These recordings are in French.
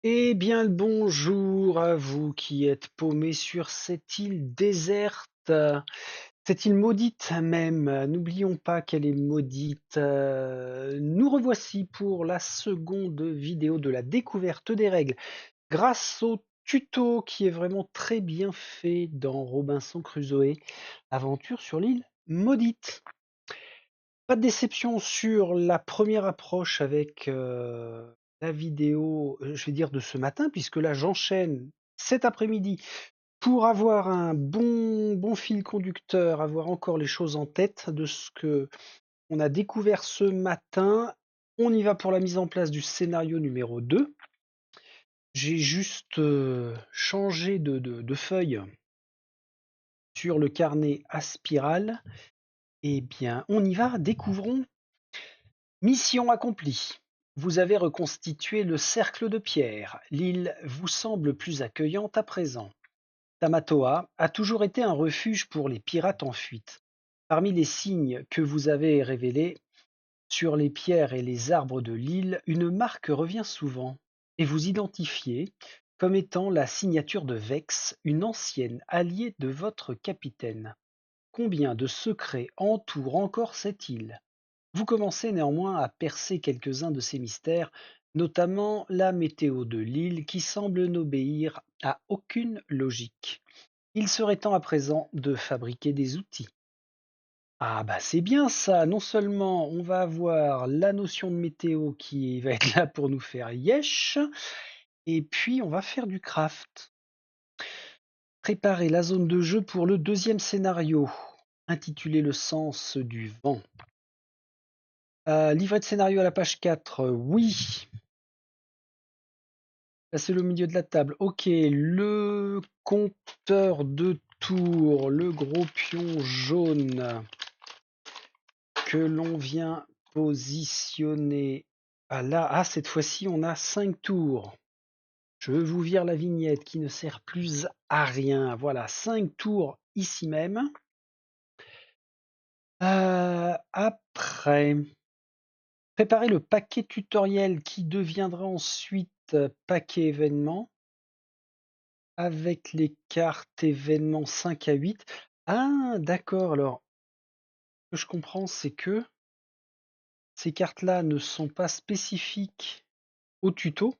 Eh bien le bonjour à vous qui êtes paumés sur cette île déserte, cette île maudite même. N'oublions pas qu'elle est maudite. Nous revoici pour la seconde vidéo de la découverte des règles grâce au tuto qui est vraiment très bien fait dans Robinson Crusoe, aventure sur l'île maudite. Pas de déception sur la première approche avec la vidéo, je vais dire de ce matin, puisque là j'enchaîne cet après-midi pour avoir un bon fil conducteur, avoir encore les choses en tête de ce que on a découvert ce matin. On y va pour la mise en place du scénario numéro 2. J'ai juste changé de feuille sur le carnet à spirale. Eh bien, on y va, découvrons. Mission accomplie. Vous avez reconstitué le cercle de pierre. L'île vous semble plus accueillante à présent. Tamatoa a toujours été un refuge pour les pirates en fuite. Parmi les signes que vous avez révélés sur les pierres et les arbres de l'île, une marque revient souvent, et vous identifiez comme étant la signature de Vex, une ancienne alliée de votre capitaine. Combien de secrets entourent encore cette île? Vous commencez néanmoins à percer quelques-uns de ces mystères, notamment la météo de l'île qui semble n'obéir à aucune logique. Il serait temps à présent de fabriquer des outils. Ah bah c'est bien ça, non seulement on va avoir la notion de météo qui va être là pour nous faire yesh, et puis on va faire du craft. Préparer la zone de jeu pour le deuxième scénario, intitulé Le sens du vent. Livret de scénario à la page 4, oui. Placez-le au milieu de la table. Ok, le compteur de tours, le gros pion jaune que l'on vient positionner. Ah là, cette fois-ci, on a 5 tours. Je vous vire la vignette qui ne sert plus à rien. Voilà, 5 tours ici même. Après, préparez le paquet tutoriel qui deviendra ensuite paquet événement, avec les cartes événements 5 à 8. Ah d'accord, alors, ce que je comprends, c'est que ces cartes-là ne sont pas spécifiques au tuto,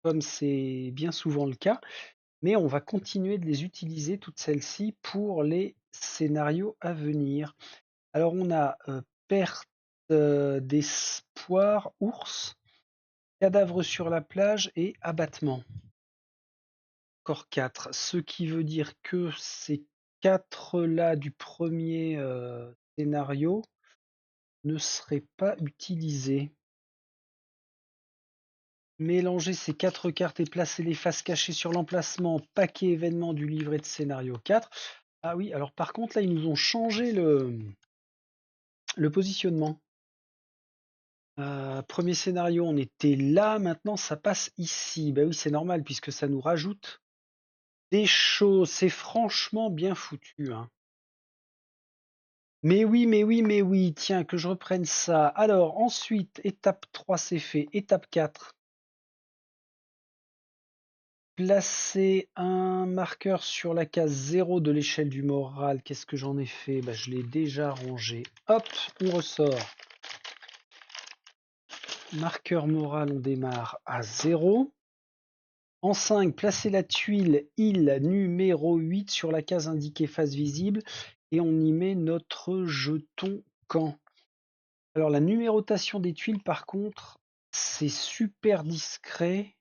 comme c'est bien souvent le cas, mais on va continuer de les utiliser, toutes celles-ci, pour les scénarios à venir. Alors on a perte d'espoir, ours, cadavre sur la plage et abattement. Encore 4, ce qui veut dire que ces 4-là du premier scénario ne seraient pas utilisés. Mélanger ces 4 cartes et placer les faces cachées sur l'emplacement paquet événement du livret de scénario 4. Ah oui, alors par contre là ils nous ont changé le positionnement. Premier scénario, on était là, maintenant ça passe ici. Bah oui, c'est normal puisque ça nous rajoute des choses. C'est franchement bien foutu, hein. Mais oui, mais oui, mais oui, tiens, que je reprenne ça. Alors, ensuite, étape 3, c'est fait. Étape 4, placer un marqueur sur la case 0 de l'échelle du moral. Qu'est-ce que j'en ai fait? Bah, je l'ai déjà rangé. Hop, on ressort. Marqueur moral, on démarre à 0. En 5, placez la tuile île numéro 8 sur la case indiquée face visible et on y met notre jeton camp. Alors la numérotation des tuiles par contre, c'est super discret.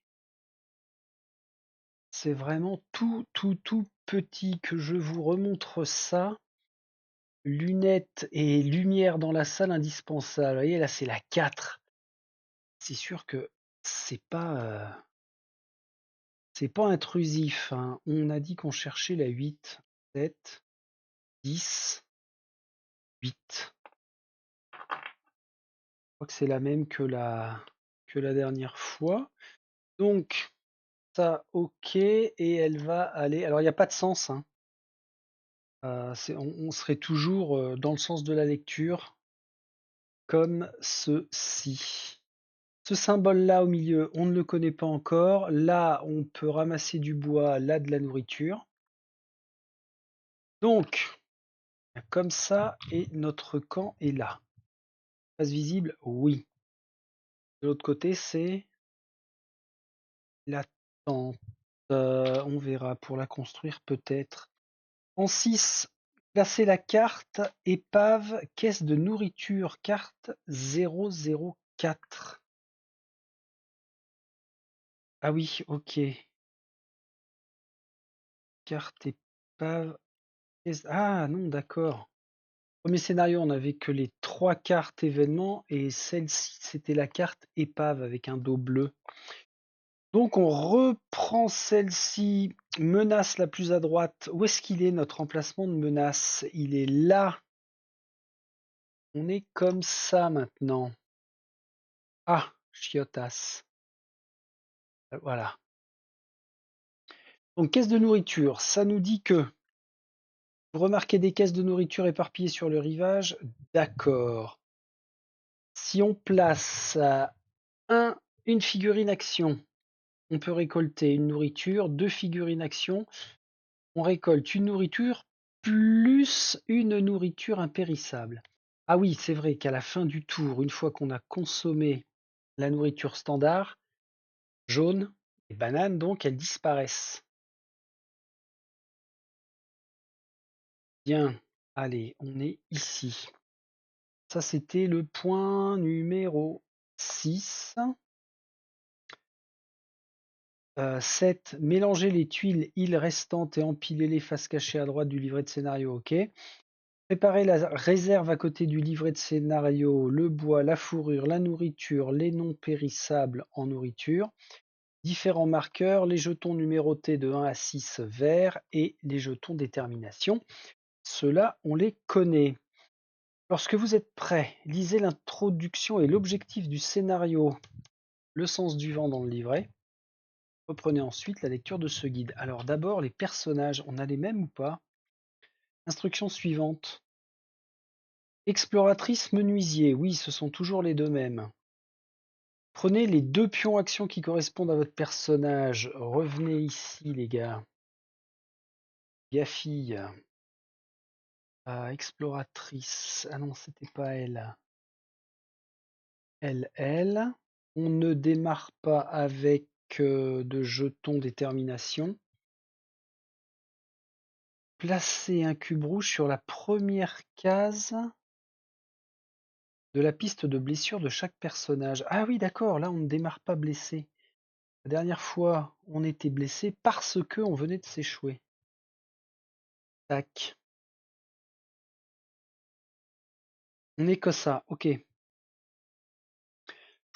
C'est vraiment tout petit que je vous remontre ça. Lunettes et lumière dans la salle indispensable. Vous voyez là c'est la 4. C'est sûr que c'est pas intrusif, hein. On a dit qu'on cherchait la 8, 7, 10, 8. Je crois que c'est la même que la dernière fois. Donc ça ok et elle va aller. Alors il n'y a pas de sens, hein. On serait toujours dans le sens de la lecture, comme ceci. Ce symbole-là au milieu, on ne le connaît pas encore. Là, on peut ramasser du bois, là de la nourriture. Donc, comme ça, et notre camp est là. Face visible, oui. De l'autre côté, c'est la tente. On verra pour la construire peut-être. En 6, placez la carte épave caisse de nourriture, carte 004. Ah oui, ok. Carte épave. Ah non, d'accord. Premier scénario, on n'avait que les 3 cartes événements et celle-ci, c'était la carte épave avec un dos bleu. Donc on reprend celle-ci, menace la plus à droite. Où est-ce qu'il est notre emplacement de menace? Il est là. On est comme ça maintenant. Ah, chiotas. Voilà. Donc caisse de nourriture, ça nous dit que vous remarquez des caisses de nourriture éparpillées sur le rivage. D'accord. Si on place une figurine action, on peut récolter une nourriture, 2 figurines action, on récolte une nourriture plus une nourriture impérissable. Ah oui, c'est vrai qu'à la fin du tour, une fois qu'on a consommé la nourriture standard, jaune, les bananes donc, elles disparaissent. Bien, allez, on est ici. Ça, c'était le point numéro 6. 7. Mélanger les tuiles îles restantes et empiler les faces cachées à droite du livret de scénario. OK. Préparer la réserve à côté du livret de scénario, le bois, la fourrure, la nourriture, les non périssables en nourriture. Différents marqueurs, les jetons numérotés de 1 à 6 verts et les jetons détermination. Ceux-là, on les connaît. Lorsque vous êtes prêt, lisez l'introduction et l'objectif du scénario, le sens du vent dans le livret. Reprenez ensuite la lecture de ce guide. Alors d'abord, les personnages, on a les mêmes ou pas? Instruction suivante. Exploratrice, menuisier, oui, ce sont toujours les deux mêmes. Prenez les 2 pions actions qui correspondent à votre personnage. Revenez ici, les gars. Gafille. Exploratrice. Ah non, c'était pas elle. Elle. On ne démarre pas avec de jetons détermination. Placez un cube rouge sur la première case de la piste de blessure de chaque personnage. Ah oui, d'accord, là on ne démarre pas blessé. La dernière fois, on était blessé parce que on venait de s'échouer. Tac. On n'est que ça, ok.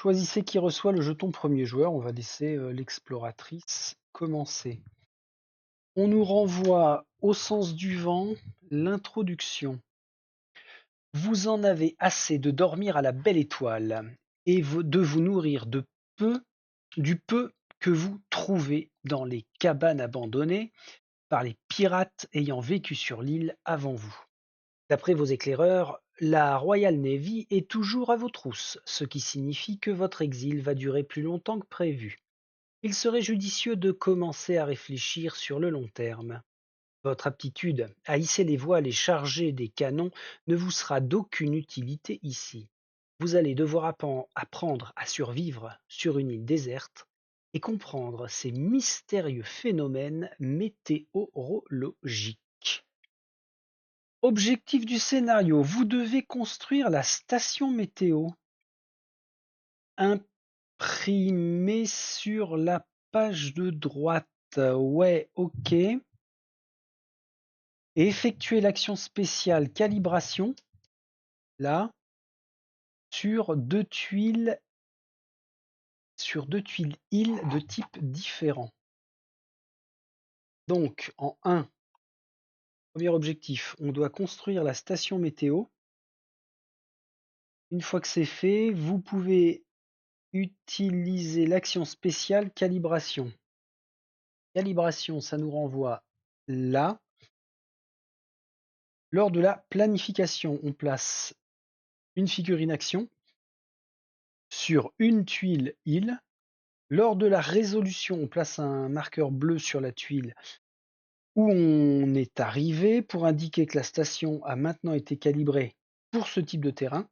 Choisissez qui reçoit le jeton premier joueur. On va laisser l'exploratrice commencer. On nous renvoie au sens du vent l'introduction. Vous en avez assez de dormir à la belle étoile et de vous nourrir du peu que vous trouvez dans les cabanes abandonnées par les pirates ayant vécu sur l'île avant vous. D'après vos éclaireurs, la Royal Navy est toujours à vos trousses, ce qui signifie que votre exil va durer plus longtemps que prévu. Il serait judicieux de commencer à réfléchir sur le long terme. Votre aptitude à hisser les voiles et charger des canons ne vous sera d'aucune utilité ici. Vous allez devoir apprendre à survivre sur une île déserte et comprendre ces mystérieux phénomènes météorologiques. Objectif du scénario, vous devez construire la station météo. Imprimée sur la page de droite. Ouais, ok. Et effectuer l'action spéciale calibration, là, sur deux tuiles îles de type différent. Donc, en 1, premier objectif, on doit construire la station météo. Une fois que c'est fait, vous pouvez utiliser l'action spéciale calibration. Calibration, ça nous renvoie là. Lors de la planification, on place une figurine action. sur une tuile île. Lors de la résolution, on place un marqueur bleu sur la tuile où on est arrivé pour indiquer que la station a maintenant été calibrée pour ce type de terrain.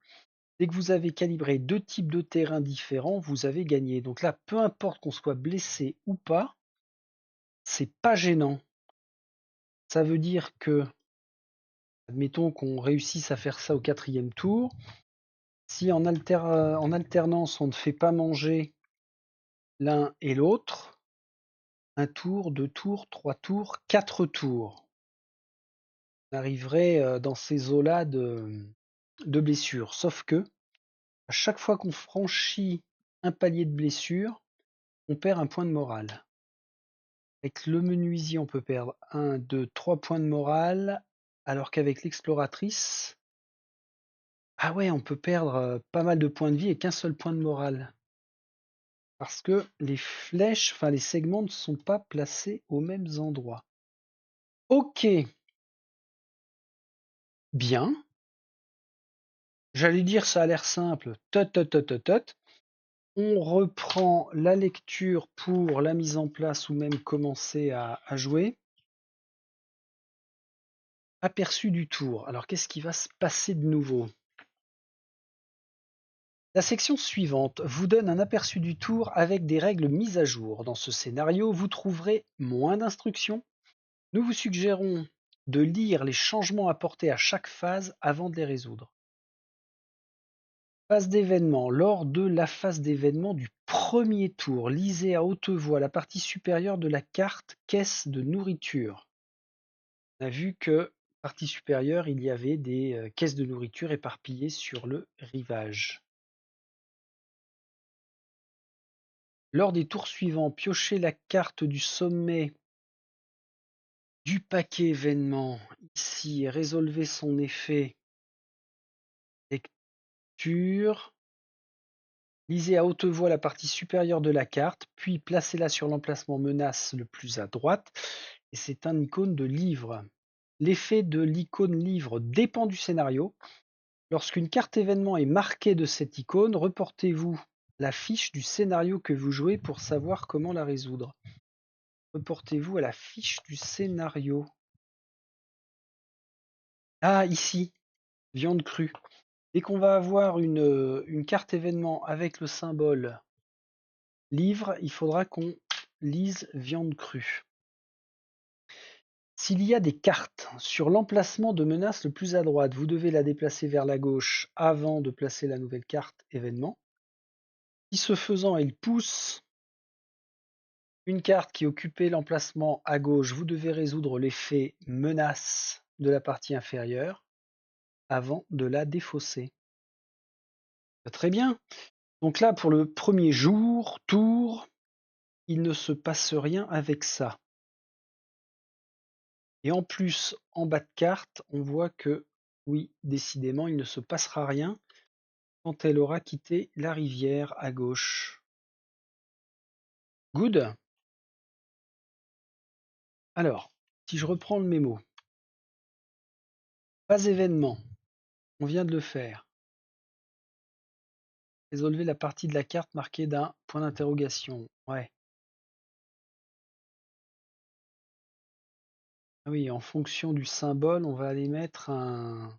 Dès que vous avez calibré 2 types de terrains différents, vous avez gagné. Donc là, peu importe qu'on soit blessé ou pas, c'est pas gênant. Ça veut dire que, admettons qu'on réussisse à faire ça au 4e tour, si en alternance on ne fait pas manger l'un et l'autre, 1 tour, 2 tours, 3 tours, 4 tours, on arriverait dans ces eaux-là de blessures. Sauf que, à chaque fois qu'on franchit un palier de blessure, on perd un point de morale. Avec le menuisier, on peut perdre 1, 2, 3 points de morale, alors qu'avec l'exploratrice, ah ouais, on peut perdre pas mal de points de vie et qu'un seul point de morale. Parce que les flèches, enfin les segments ne sont pas placés aux mêmes endroits. Ok, bien. J'allais dire ça a l'air simple. Tot, tot, tot, tot, tot. On reprend la lecture pour la mise en place ou même commencer à jouer. Aperçu du tour. Alors qu'est-ce qui va se passer de nouveau? La section suivante vous donne un aperçu du tour avec des règles mises à jour. Dans ce scénario, vous trouverez moins d'instructions. Nous vous suggérons de lire les changements apportés à chaque phase avant de les résoudre. Phase d'événement. Lors de la phase d'événement du premier tour, lisez à haute voix la partie supérieure de la carte caisse de nourriture. On a vu que, partie supérieure, il y avait des caisses de nourriture éparpillées sur le rivage. Lors des tours suivants, piochez la carte du sommet du paquet événement ici et résolvez son effet. Lecture. Lisez à haute voix la partie supérieure de la carte, puis placez-la sur l'emplacement menace le plus à droite, et c'est un icône de livre. L'effet de l'icône livre dépend du scénario. Lorsqu'une carte événement est marquée de cette icône, reportez-vous la fiche du scénario que vous jouez pour savoir comment la résoudre. Reportez-vous à la fiche du scénario. Ah, ici, viande crue. Dès qu'on va avoir une carte événement avec le symbole livre, il faudra qu'on lise viande crue. S'il y a des cartes sur l'emplacement de menace le plus à droite, vous devez la déplacer vers la gauche avant de placer la nouvelle carte événement. Si ce faisant, il pousse une carte qui occupait l'emplacement à gauche, vous devez résoudre l'effet menace de la partie inférieure avant de la défausser. Très bien. Donc là, pour le premier tour, il ne se passe rien avec ça. Et en plus, en bas de carte, on voit que, oui, décidément, il ne se passera rien quand elle aura quitté la rivière à gauche. Good. Alors, si je reprends le mémo. Pas événement. On vient de le faire. Résolvez la partie de la carte marquée d'un point d'interrogation. Ouais. Ah oui, en fonction du symbole, on va aller mettre un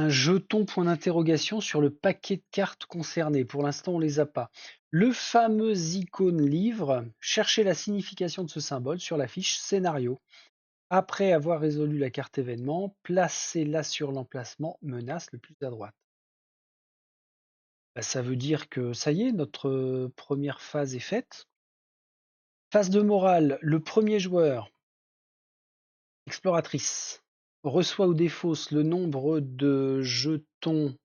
jeton point d'interrogation sur le paquet de cartes concerné. Pour l'instant, on ne les a pas. Le fameux icône livre, cherchez la signification de ce symbole sur la fiche scénario. Après avoir résolu la carte événement, placez-la sur l'emplacement menace le plus à droite. Ça veut dire que ça y est, notre première phase est faite. Phase de morale, le premier joueur, exploratrice, reçoit ou défausse le nombre de jetons.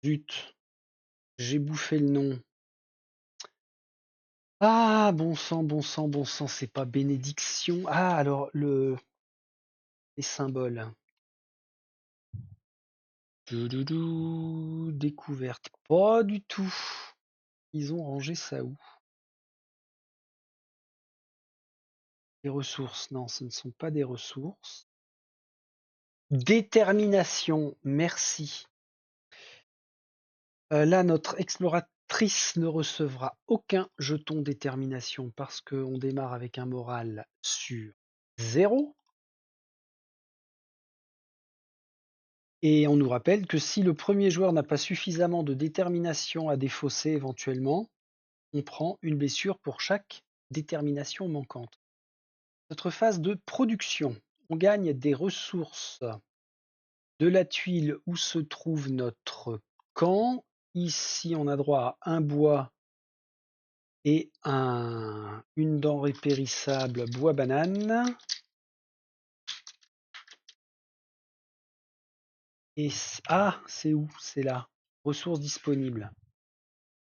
Zut, j'ai bouffé le nom. Ah, bon sang, bon sang, bon sang, c'est pas bénédiction. Ah, alors les symboles. Découverte. Pas du tout. Ils ont rangé ça où? Les ressources. Non, ce ne sont pas des ressources. Détermination. Merci. Là, notre exploratrice ne recevra aucun jeton détermination parce qu'on démarre avec un moral sur 0. Et on nous rappelle que si le premier joueur n'a pas suffisamment de détermination à défausser éventuellement, on prend une blessure pour chaque détermination manquante. Notre phase de production, on gagne des ressources de la tuile où se trouve notre camp. Ici, on a droit à un bois et une denrée périssable bois banane. Et c'est où? C'est là. Ressources disponibles.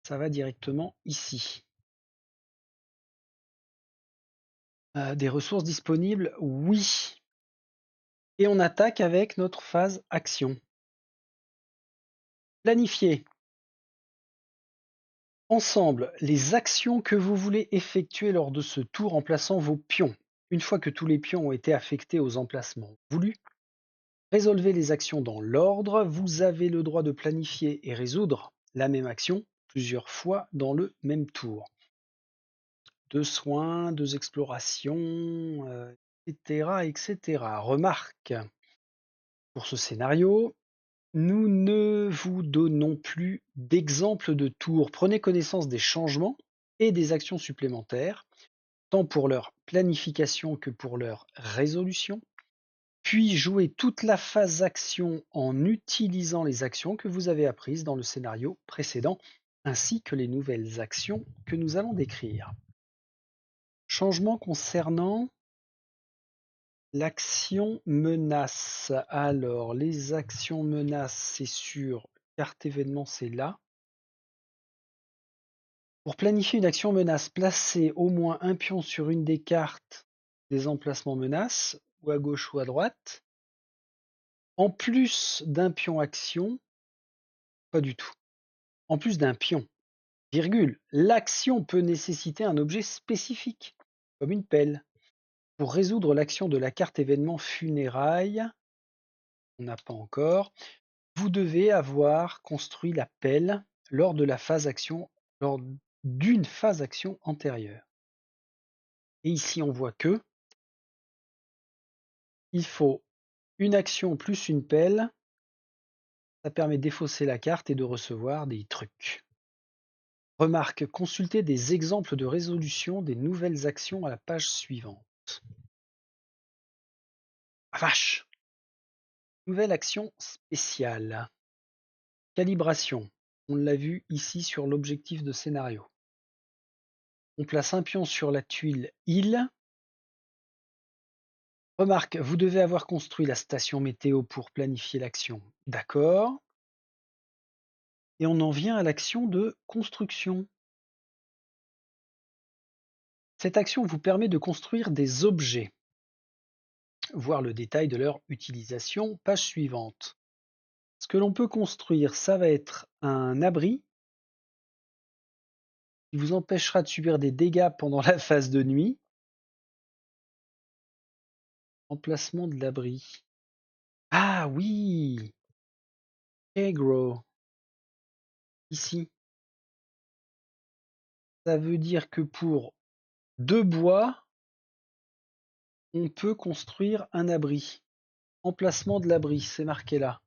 Ça va directement ici. Des ressources disponibles, oui. Et on attaque avec notre phase action. Planifier. Ensemble, les actions que vous voulez effectuer lors de ce tour en plaçant vos pions. Une fois que tous les pions ont été affectés aux emplacements voulus, résolvez les actions dans l'ordre. Vous avez le droit de planifier et résoudre la même action plusieurs fois dans le même tour. 2 soins, 2 explorations, etc., etc. Remarque, pour ce scénario, nous ne vous donnons plus d'exemples de tours. Prenez connaissance des changements et des actions supplémentaires, tant pour leur planification que pour leur résolution, puis jouez toute la phase action en utilisant les actions que vous avez apprises dans le scénario précédent, ainsi que les nouvelles actions que nous allons décrire. Changement concernant l'action menace. Alors, les actions menaces, c'est sur carte événement, c'est là. Pour planifier une action menace, placez au moins un pion sur une des cartes des emplacements menaces, ou à gauche ou à droite. En plus d'un pion action, pas du tout. En plus d'un pion, virgule, l'action peut nécessiter un objet spécifique, comme une pelle. Pour résoudre l'action de la carte événement funérailles, on n'a pas encore, vous devez avoir construit la pelle lors de la phase action, lors d'une phase action antérieure. Et ici, on voit que il faut une action plus une pelle. Ça permet de défausser la carte et de recevoir des trucs. Remarque, consultez des exemples de résolution des nouvelles actions à la page suivante. Ah vache! Nouvelle action spéciale. Calibration. On l'a vu ici sur l'objectif de scénario. On place un pion sur la tuile île. Remarque, vous devez avoir construit la station météo pour planifier l'action. D'accord. Et on en vient à l'action de construction. Cette action vous permet de construire des objets. Voir le détail de leur utilisation, page suivante. Ce que l'on peut construire, ça va être un abri qui vous empêchera de subir des dégâts pendant la phase de nuit. Emplacement de l'abri. Ah oui! Agro. Ici. Ça veut dire que pour 2 bois, on peut construire un abri. Emplacement de l'abri, c'est marqué là.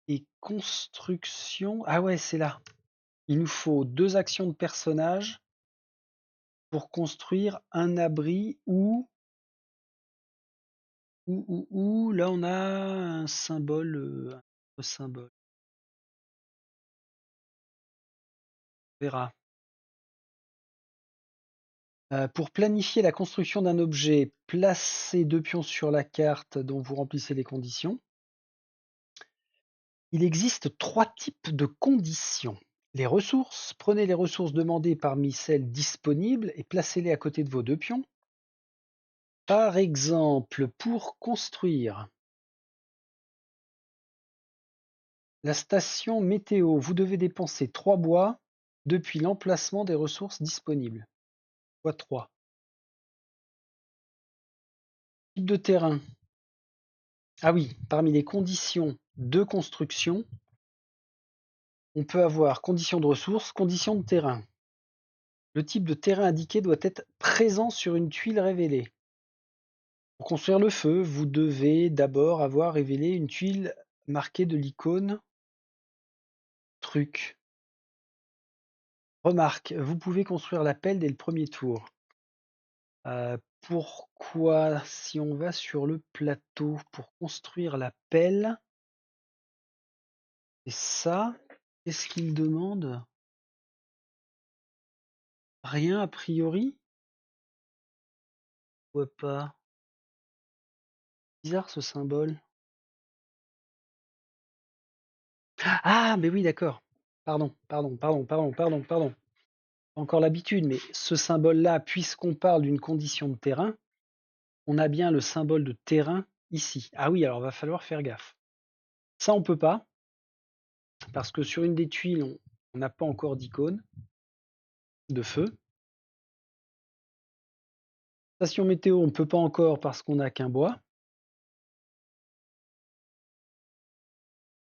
Et construction. Ah ouais, c'est là. Il nous faut 2 actions de personnage pour construire un abri où là on a un symbole, un symbole. On verra. Pour planifier la construction d'un objet, placez 2 pions sur la carte dont vous remplissez les conditions. Il existe 3 types de conditions. Les ressources, prenez les ressources demandées parmi celles disponibles et placez-les à côté de vos 2 pions. Par exemple, pour construire la station météo, vous devez dépenser 3 bois depuis l'emplacement des ressources disponibles. Fois 3. Type de terrain. Ah oui, parmi les conditions de construction, On peut avoir conditions de ressources, conditions de terrain. Le type de terrain indiqué doit être présent sur une tuile révélée. Pour construire le feu, vous devez d'abord avoir révélé une tuile marquée de l'icône truc. Remarque, vous pouvez construire la pelle dès le premier tour. Pourquoi, si on va sur le plateau pour construire la pelle, et ça, qu'est-ce qu'il demande? Rien a priori? Pourquoi pas? Bizarre ce symbole. Ah, mais oui, d'accord. Pardon. Encore l'habitude, mais ce symbole-là, puisqu'on parle d'une condition de terrain, on a bien le symbole de terrain ici. Ah oui, alors va falloir faire gaffe. Ça, on peut pas, parce que sur une des tuiles, on n'a pas encore d'icône de feu. Station météo, on ne peut pas encore parce qu'on n'a qu'un bois.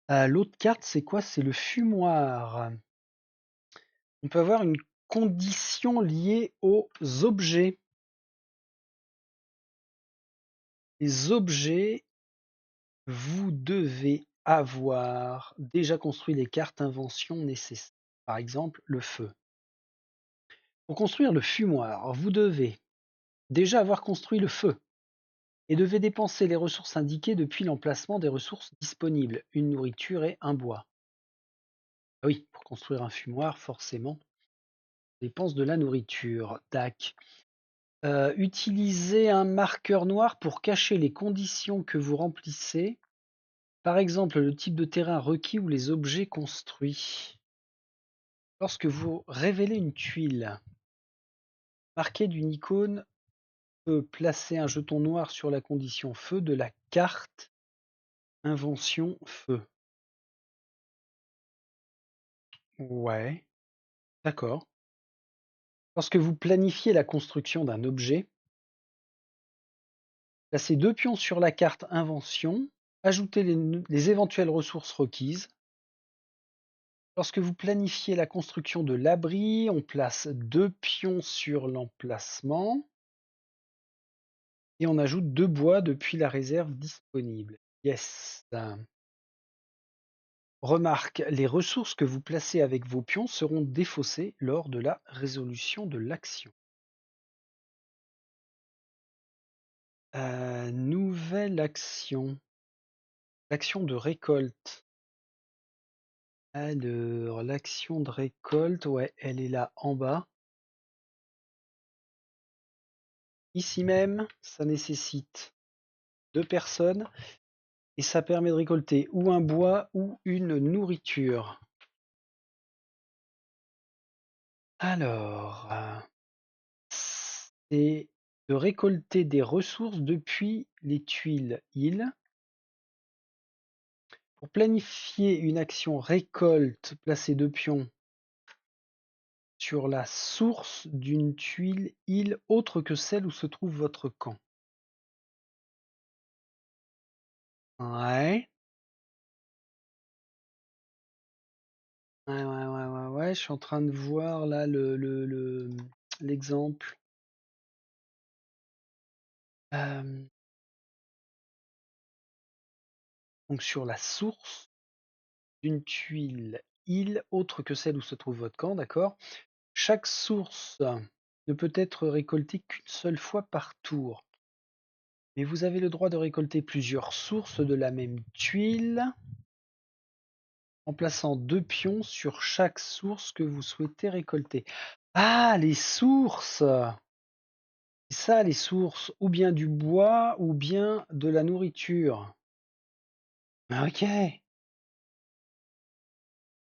L'autre carte, c'est quoi? C'est le fumoir. On peut avoir une condition liée aux objets. Les objets, vous devez avoir déjà construit les cartes inventions nécessaires. Par exemple, le feu. Pour construire le fumoir, vous devez déjà avoir construit le feu et devez dépenser les ressources indiquées depuis l'emplacement des ressources disponibles, une nourriture et un bois. Ah oui, pour construire un fumoir, forcément, on dépense de la nourriture. Tac. Utilisez un marqueur noir pour cacher les conditions que vous remplissez. Par exemple, le type de terrain requis ou les objets construits. Lorsque vous révélez une tuile marquée d'une icône, peut placer un jeton noir sur la condition feu de la carte invention feu. Ouais, d'accord. Lorsque vous planifiez la construction d'un objet, placez 2 pions sur la carte invention, ajoutez les éventuelles ressources requises. Lorsque vous planifiez la construction de l'abri, on place 2 pions sur l'emplacement et on ajoute 2 bois depuis la réserve disponible. Yes. Remarque, les ressources que vous placez avec vos pions seront défaussées lors de la résolution de l'action. Nouvelle action. L'action de récolte. Alors, l'action de récolte, ouais, elle est là en bas. Ici même, ça nécessite 2 personnes et ça permet de récolter ou un bois ou une nourriture. Alors, c'est de récolter des ressources depuis les tuiles îles. Pour planifier une action récolte, placez 2 pions sur la source d'une tuile île autre que celle où se trouve votre camp. Ouais. Ouais, je suis en train de voir là l'exemple. Donc sur la source d'une tuile île autre que celle où se trouve votre camp, d'accord? Chaque source ne peut être récoltée qu'une seule fois par tour. Mais vous avez le droit de récolter plusieurs sources de la même tuile en plaçant 2 pions sur chaque source que vous souhaitez récolter. Ah, les sources! C'est ça les sources, ou bien du bois ou bien de la nourriture. OK.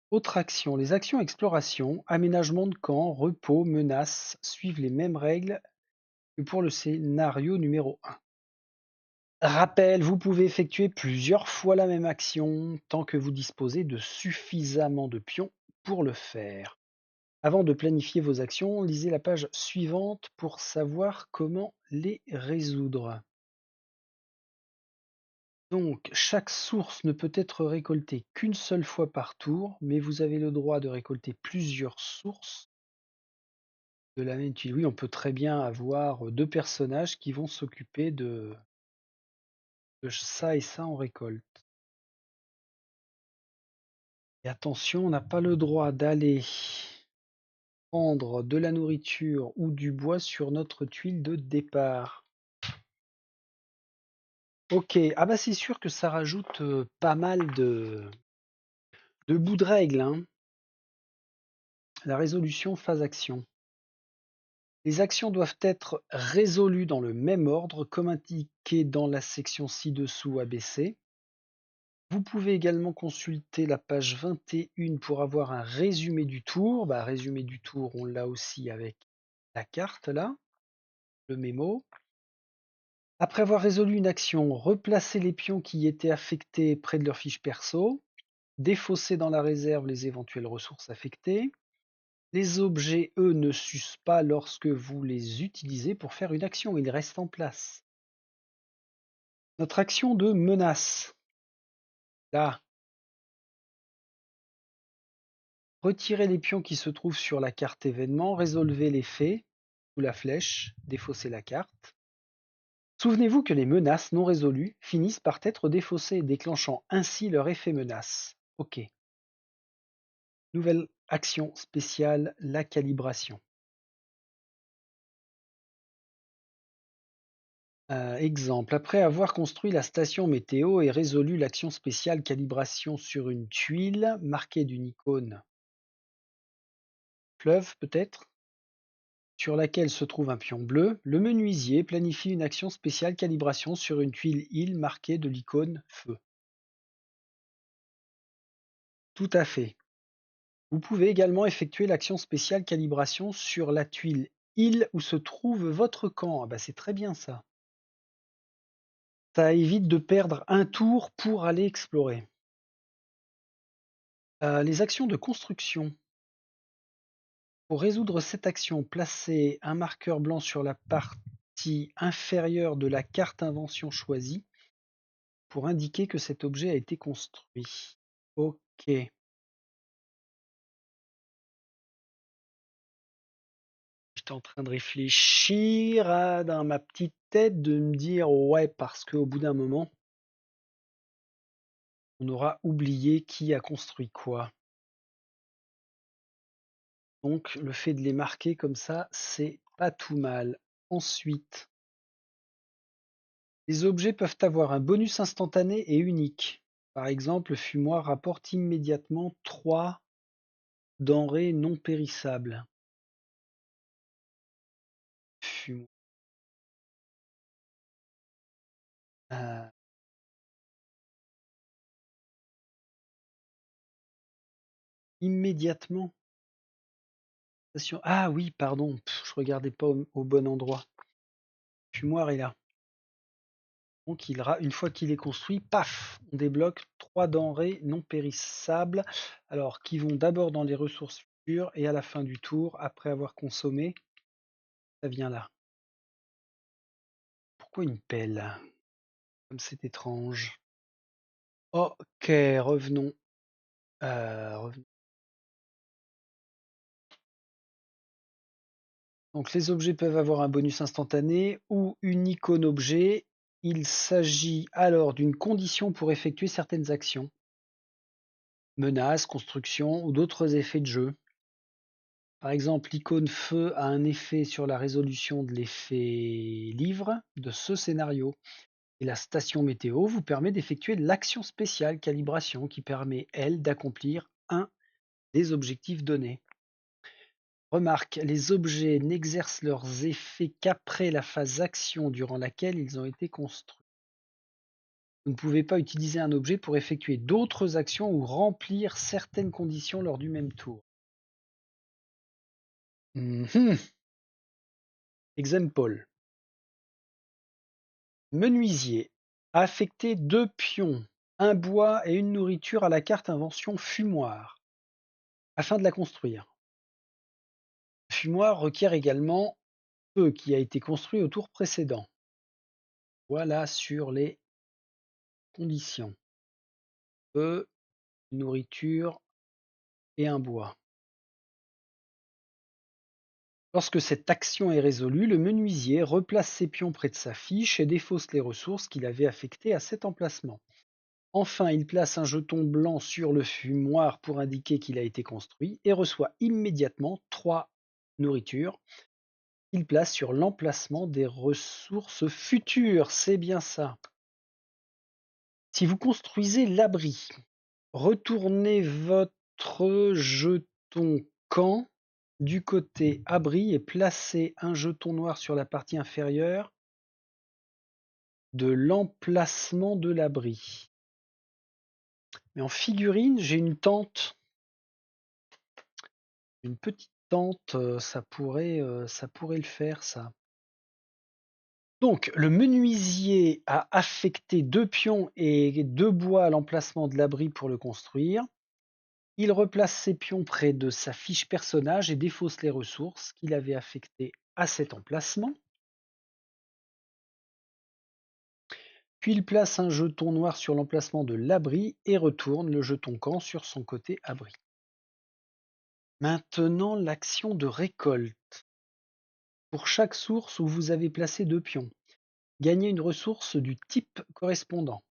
Autre action, les actions exploration, aménagement de camp, repos, menaces suivent les mêmes règles que pour le scénario numéro 1. Rappel, vous pouvez effectuer plusieurs fois la même action tant que vous disposez de suffisamment de pions pour le faire. Avant de planifier vos actions, lisez la page suivante pour savoir comment les résoudre. Donc, chaque source ne peut être récoltée qu'une seule fois par tour, mais vous avez le droit de récolter plusieurs sources de la même tuile. Oui, on peut très bien avoir deux personnages qui vont s'occuper de ça et ça en récolte. Et attention, on n'a pas le droit d'aller prendre de la nourriture ou du bois sur notre tuile de départ. Ok, ah bah c'est sûr que ça rajoute pas mal de bouts de règles, hein. La résolution phase action. Les actions doivent être résolues dans le même ordre, comme indiqué dans la section ci-dessous ABC. Vous pouvez également consulter la page 21 pour avoir un résumé du tour. Bah, résumé du tour, on l'a aussi avec la carte là, le mémo. Après avoir résolu une action, replacez les pions qui étaient affectés près de leur fiche perso. Défaussez dans la réserve les éventuelles ressources affectées. Les objets, eux, ne s'usent pas lorsque vous les utilisez pour faire une action, ils restent en place. Notre action de menace. Là, retirez les pions qui se trouvent sur la carte événement, résolvez les faits sous la flèche, défaussez la carte. Souvenez-vous que les menaces non résolues finissent par être défaussées, déclenchant ainsi leur effet menace. Ok. Nouvelle action spéciale, la calibration. Exemple, après avoir construit la station météo et résolu l'action spéciale calibration sur une tuile marquée d'une icône fleuve peut-être, sur laquelle se trouve un pion bleu, le menuisier planifie une action spéciale calibration sur une tuile île marquée de l'icône feu. Tout à fait. Vous pouvez également effectuer l'action spéciale calibration sur la tuile île où se trouve votre camp. Ah bah c'est très bien ça. Ça évite de perdre un tour pour aller explorer. Les actions de construction. Pour résoudre cette action, placez un marqueur blanc sur la partie inférieure de la carte invention choisie pour indiquer que cet objet a été construit. Ok. J'étais en train de réfléchir dans ma petite tête de me dire ouais parce qu'au bout d'un moment on aura oublié qui a construit quoi. Donc le fait de les marquer comme ça, c'est pas tout mal. Ensuite, les objets peuvent avoir un bonus instantané et unique. Par exemple, le fumoir rapporte immédiatement 3 denrées non périssables. Fumoir. Euh, immédiatement. Ah oui, pardon, je regardais pas au bon endroit. Le fumoir est là. Donc une fois qu'il est construit, paf, on débloque 3 denrées non périssables, alors qui vont d'abord dans les ressources futures et à la fin du tour, après avoir consommé, ça vient là. Pourquoi une pelle? Comme c'est étrange. Ok, revenons. Revenons. Donc les objets peuvent avoir un bonus instantané ou une icône objet. Il s'agit alors d'une condition pour effectuer certaines actions, menaces, construction ou d'autres effets de jeu. Par exemple, l'icône feu a un effet sur la résolution de l'effet livre de ce scénario. Et la station météo vous permet d'effectuer l'action spéciale calibration qui permet, elle, d'accomplir un des objectifs donnés. Remarque, les objets n'exercent leurs effets qu'après la phase action durant laquelle ils ont été construits. Vous ne pouvez pas utiliser un objet pour effectuer d'autres actions ou remplir certaines conditions lors du même tour. Exemple. Menuisier a affecté 2 pions, un bois et une nourriture à la carte invention fumoir, afin de la construire. Le fumoir requiert également feu qui a été construit au tour précédent. Voilà sur les Conditions. Feu, nourriture et un bois. Lorsque cette action est résolue, le menuisier replace ses pions près de sa fiche et défausse les ressources qu'il avait affectées à cet emplacement. Enfin, il place un jeton blanc sur le fumoir pour indiquer qu'il a été construit et reçoit immédiatement 3 nourritures qu'il place sur l'emplacement des ressources futures. C'est bien ça. Si vous construisez l'abri, retournez votre jeton camp du côté abri et placez un jeton noir sur la partie inférieure de l'emplacement de l'abri. Mais en figurine, j'ai une tente. Une petite tente, ça pourrait le faire ça. Donc le menuisier a affecté 2 pions et 2 bois à l'emplacement de l'abri pour le construire. Il replace ses pions près de sa fiche personnage et défausse les ressources qu'il avait affectées à cet emplacement. Puis il place un jeton noir sur l'emplacement de l'abri et retourne le jeton camp sur son côté abri. Maintenant l'action de récolte. Pour chaque source où vous avez placé 2 pions, gagnez une ressource du type correspondant.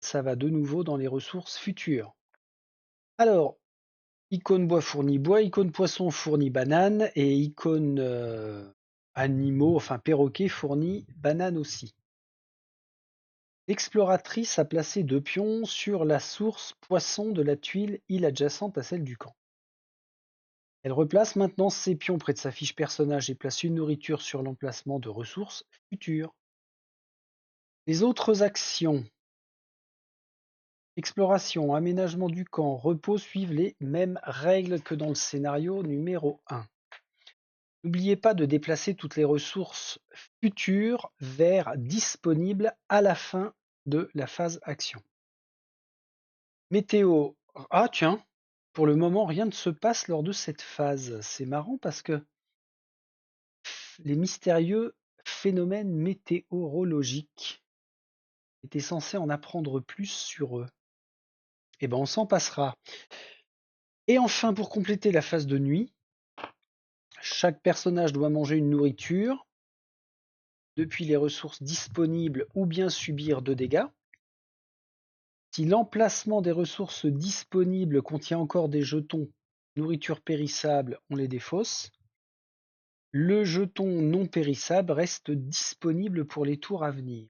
Ça va de nouveau dans les ressources futures. Alors, icône bois fournit bois, icône poisson fournit banane et icône animaux, enfin perroquet fournit banane aussi. L'exploratrice a placé 2 pions sur la source poisson de la tuile île adjacente à celle du camp. Elle replace maintenant ses pions près de sa fiche personnage et place une nourriture sur l'emplacement de ressources futures. Les autres actions: exploration, aménagement du camp, repos suivent les mêmes règles que dans le scénario numéro 1. N'oubliez pas de déplacer toutes les ressources futures vers disponibles à la fin de la phase action. Météo. Ah tiens, pour le moment rien ne se passe lors de cette phase. C'est marrant parce que les mystérieux phénomènes météorologiques étaient censés en apprendre plus sur eux. Eh ben on s'en passera. Et enfin, pour compléter la phase de nuit, chaque personnage doit manger une nourriture depuis les ressources disponibles ou bien subir 2 dégâts. Si l'emplacement des ressources disponibles contient encore des jetons nourriture périssable, on les défausse. Le jeton non périssable reste disponible pour les tours à venir.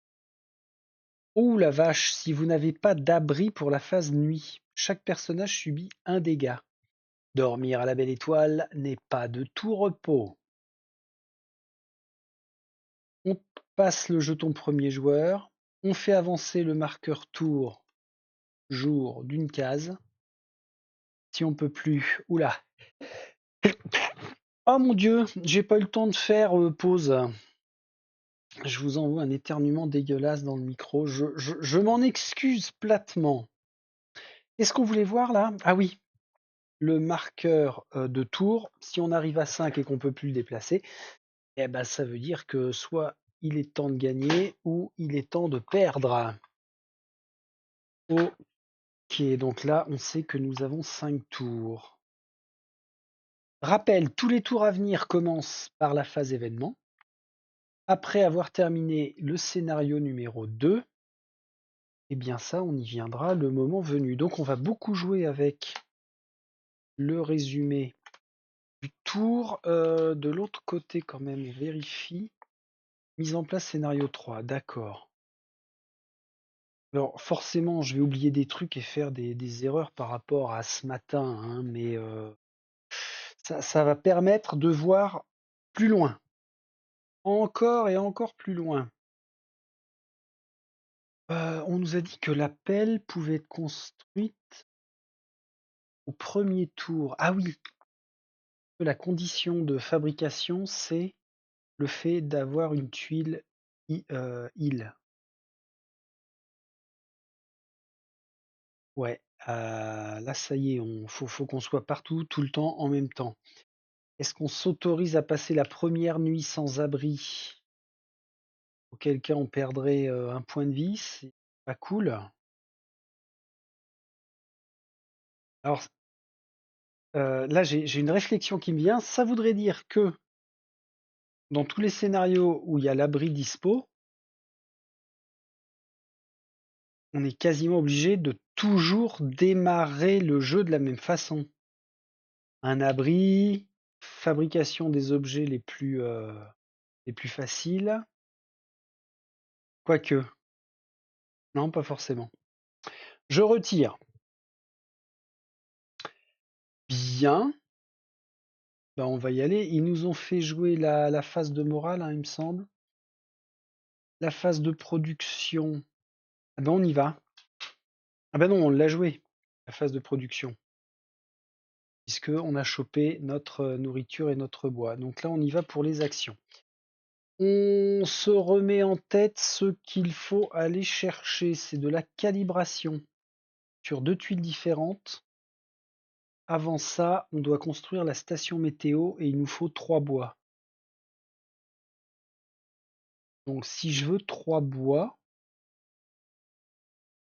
Oh la vache, si vous n'avez pas d'abri pour la phase nuit, chaque personnage subit 1 dégât. Dormir à la belle étoile n'est pas de tout repos. On passe le jeton premier joueur, on fait avancer le marqueur tour jour d'une case. Si on peut plus, oula. Oh mon Dieu, j'ai pas eu le temps de faire pause. Je vous envoie un éternuement dégueulasse dans le micro. Je m'en excuse platement. Qu'est-ce qu'on voulait voir là? Ah oui, le marqueur de tour. Si on arrive à 5 et qu'on peut plus le déplacer, eh ben ça veut dire que soit il est temps de gagner ou il est temps de perdre. Ok, donc là on sait que nous avons 5 tours. Rappel, tous les tours à venir commencent par la phase événement. Après avoir terminé le scénario numéro 2, eh bien ça, on y viendra le moment venu. Donc on va beaucoup jouer avec le résumé du tour. De l'autre côté quand même, on vérifie. Mise en place scénario 3, d'accord. Alors forcément, je vais oublier des trucs et faire des erreurs par rapport à ce matin, hein, mais ça va permettre de voir plus loin. Encore et encore plus loin. On nous a dit que la pelle pouvait être construite au premier tour. Ah oui, la condition de fabrication, c'est le fait d'avoir une tuile île. Ouais, là ça y est, faut qu'on soit partout, tout le temps, en même temps. Est-ce qu'on s'autorise à passer la première nuit sans abri? Auquel cas on perdrait un point de vie. Pas cool. Alors là, j'ai une réflexion qui me vient. Ça voudrait dire que dans tous les scénarios où il y a l'abri dispo, on est quasiment obligé de toujours démarrer le jeu de la même façon. Un abri, fabrication des objets les plus faciles. Quoique, non, pas forcément. Je retire. Bien. Bah, on va y aller. Ils nous ont fait jouer la phase de morale, hein, il me semble. La phase de production. Ah ben on y va. Ah ben non, on l'a joué, la phase de production, puisque on a chopé notre nourriture et notre bois. Donc là, on y va pour les actions. On se remet en tête ce qu'il faut aller chercher. C'est de la calibration sur 2 tuiles différentes. Avant ça, on doit construire la station météo et il nous faut 3 bois. Donc si je veux 3 bois,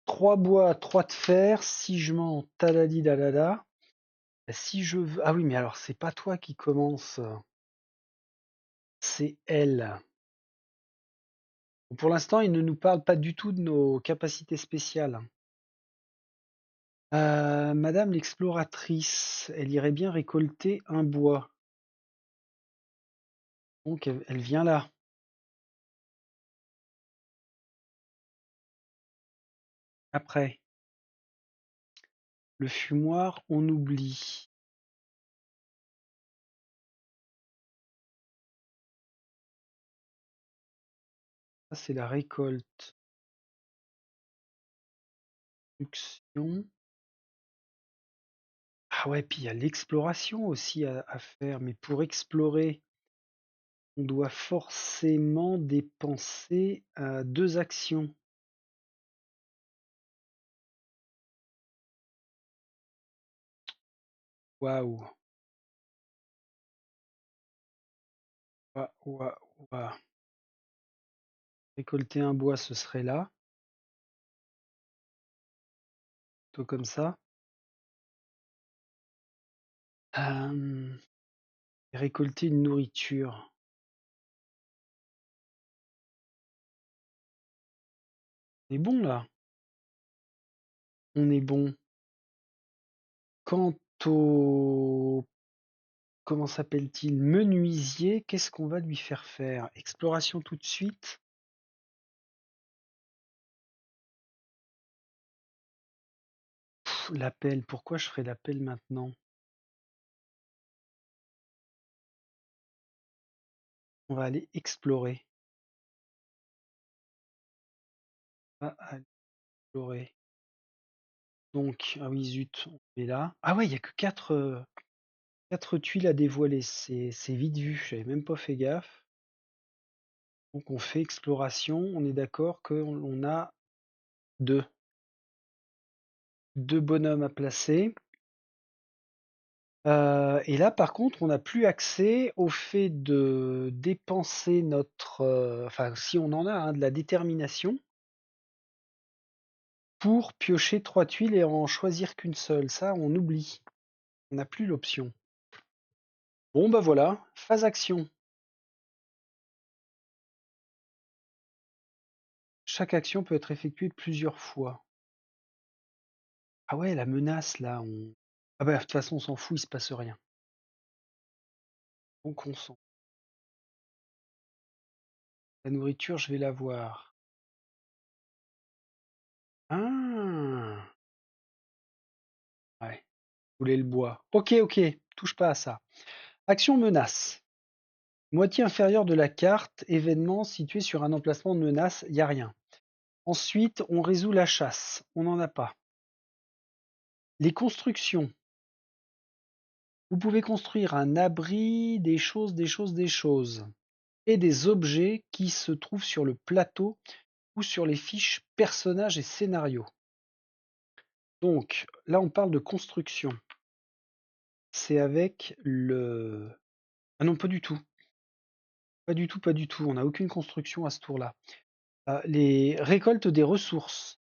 3 bois, 3 de fer, si je mens talali dalala, si je veux. Ah oui, mais alors c'est pas toi qui commence, c'est elle. Pour l'instant, il ne nous parle pas du tout de nos capacités spéciales. Madame l'exploratrice, elle irait bien récolter un bois. Donc elle vient là. Après, le fumoir, on oublie. Ça, c'est la récolte. Production. Ah ouais, puis il y a l'exploration aussi à faire. Mais pour explorer, on doit forcément dépenser 2 actions. Waouh. Waouh, waouh, waouh. Récolter un bois, ce serait là. Plutôt comme ça. Récolter une nourriture. On est bon là. On est bon. Quant au comment s'appelle-t-il? Menuisier, qu'est-ce qu'on va lui faire faire? Exploration tout de suite. L'appel, pourquoi je ferais l'appel maintenant? On va aller explorer. On va aller explorer. Donc, ah oui, zut, on est là. Ah ouais, il n'y a que 4 tuiles à dévoiler. C'est vite vu, j'avais même pas fait gaffe. Donc on fait exploration, on est d'accord qu'on a deux. 2 bonhommes à placer. Et là, par contre, on n'a plus accès au fait de dépenser notre, enfin, si on en a, hein, de la détermination pour piocher 3 tuiles et en choisir qu'une seule. Ça, on oublie. On n'a plus l'option. Bon, bah voilà, phase action. Chaque action peut être effectuée plusieurs fois. Ah ouais, la menace là, on. Ah bah de toute façon, on s'en fout, il se passe rien. Donc on s'en. La nourriture, je vais la voir. Ah, ouais. Vous voulez le bois. Ok, ok, touche pas à ça. Action menace. Moitié inférieure de la carte, événement situé sur un emplacement de menace, il n'y a rien. Ensuite, on résout la chasse, on n'en a pas. Les constructions. Vous pouvez construire un abri, des choses, des choses, des choses. Et des objets qui se trouvent sur le plateau ou sur les fiches personnages et scénarios. Donc là, on parle de construction. C'est avec le. Ah non, pas du tout. Pas du tout, pas du tout. On n'a aucune construction à ce tour-là. Les récoltes des ressources.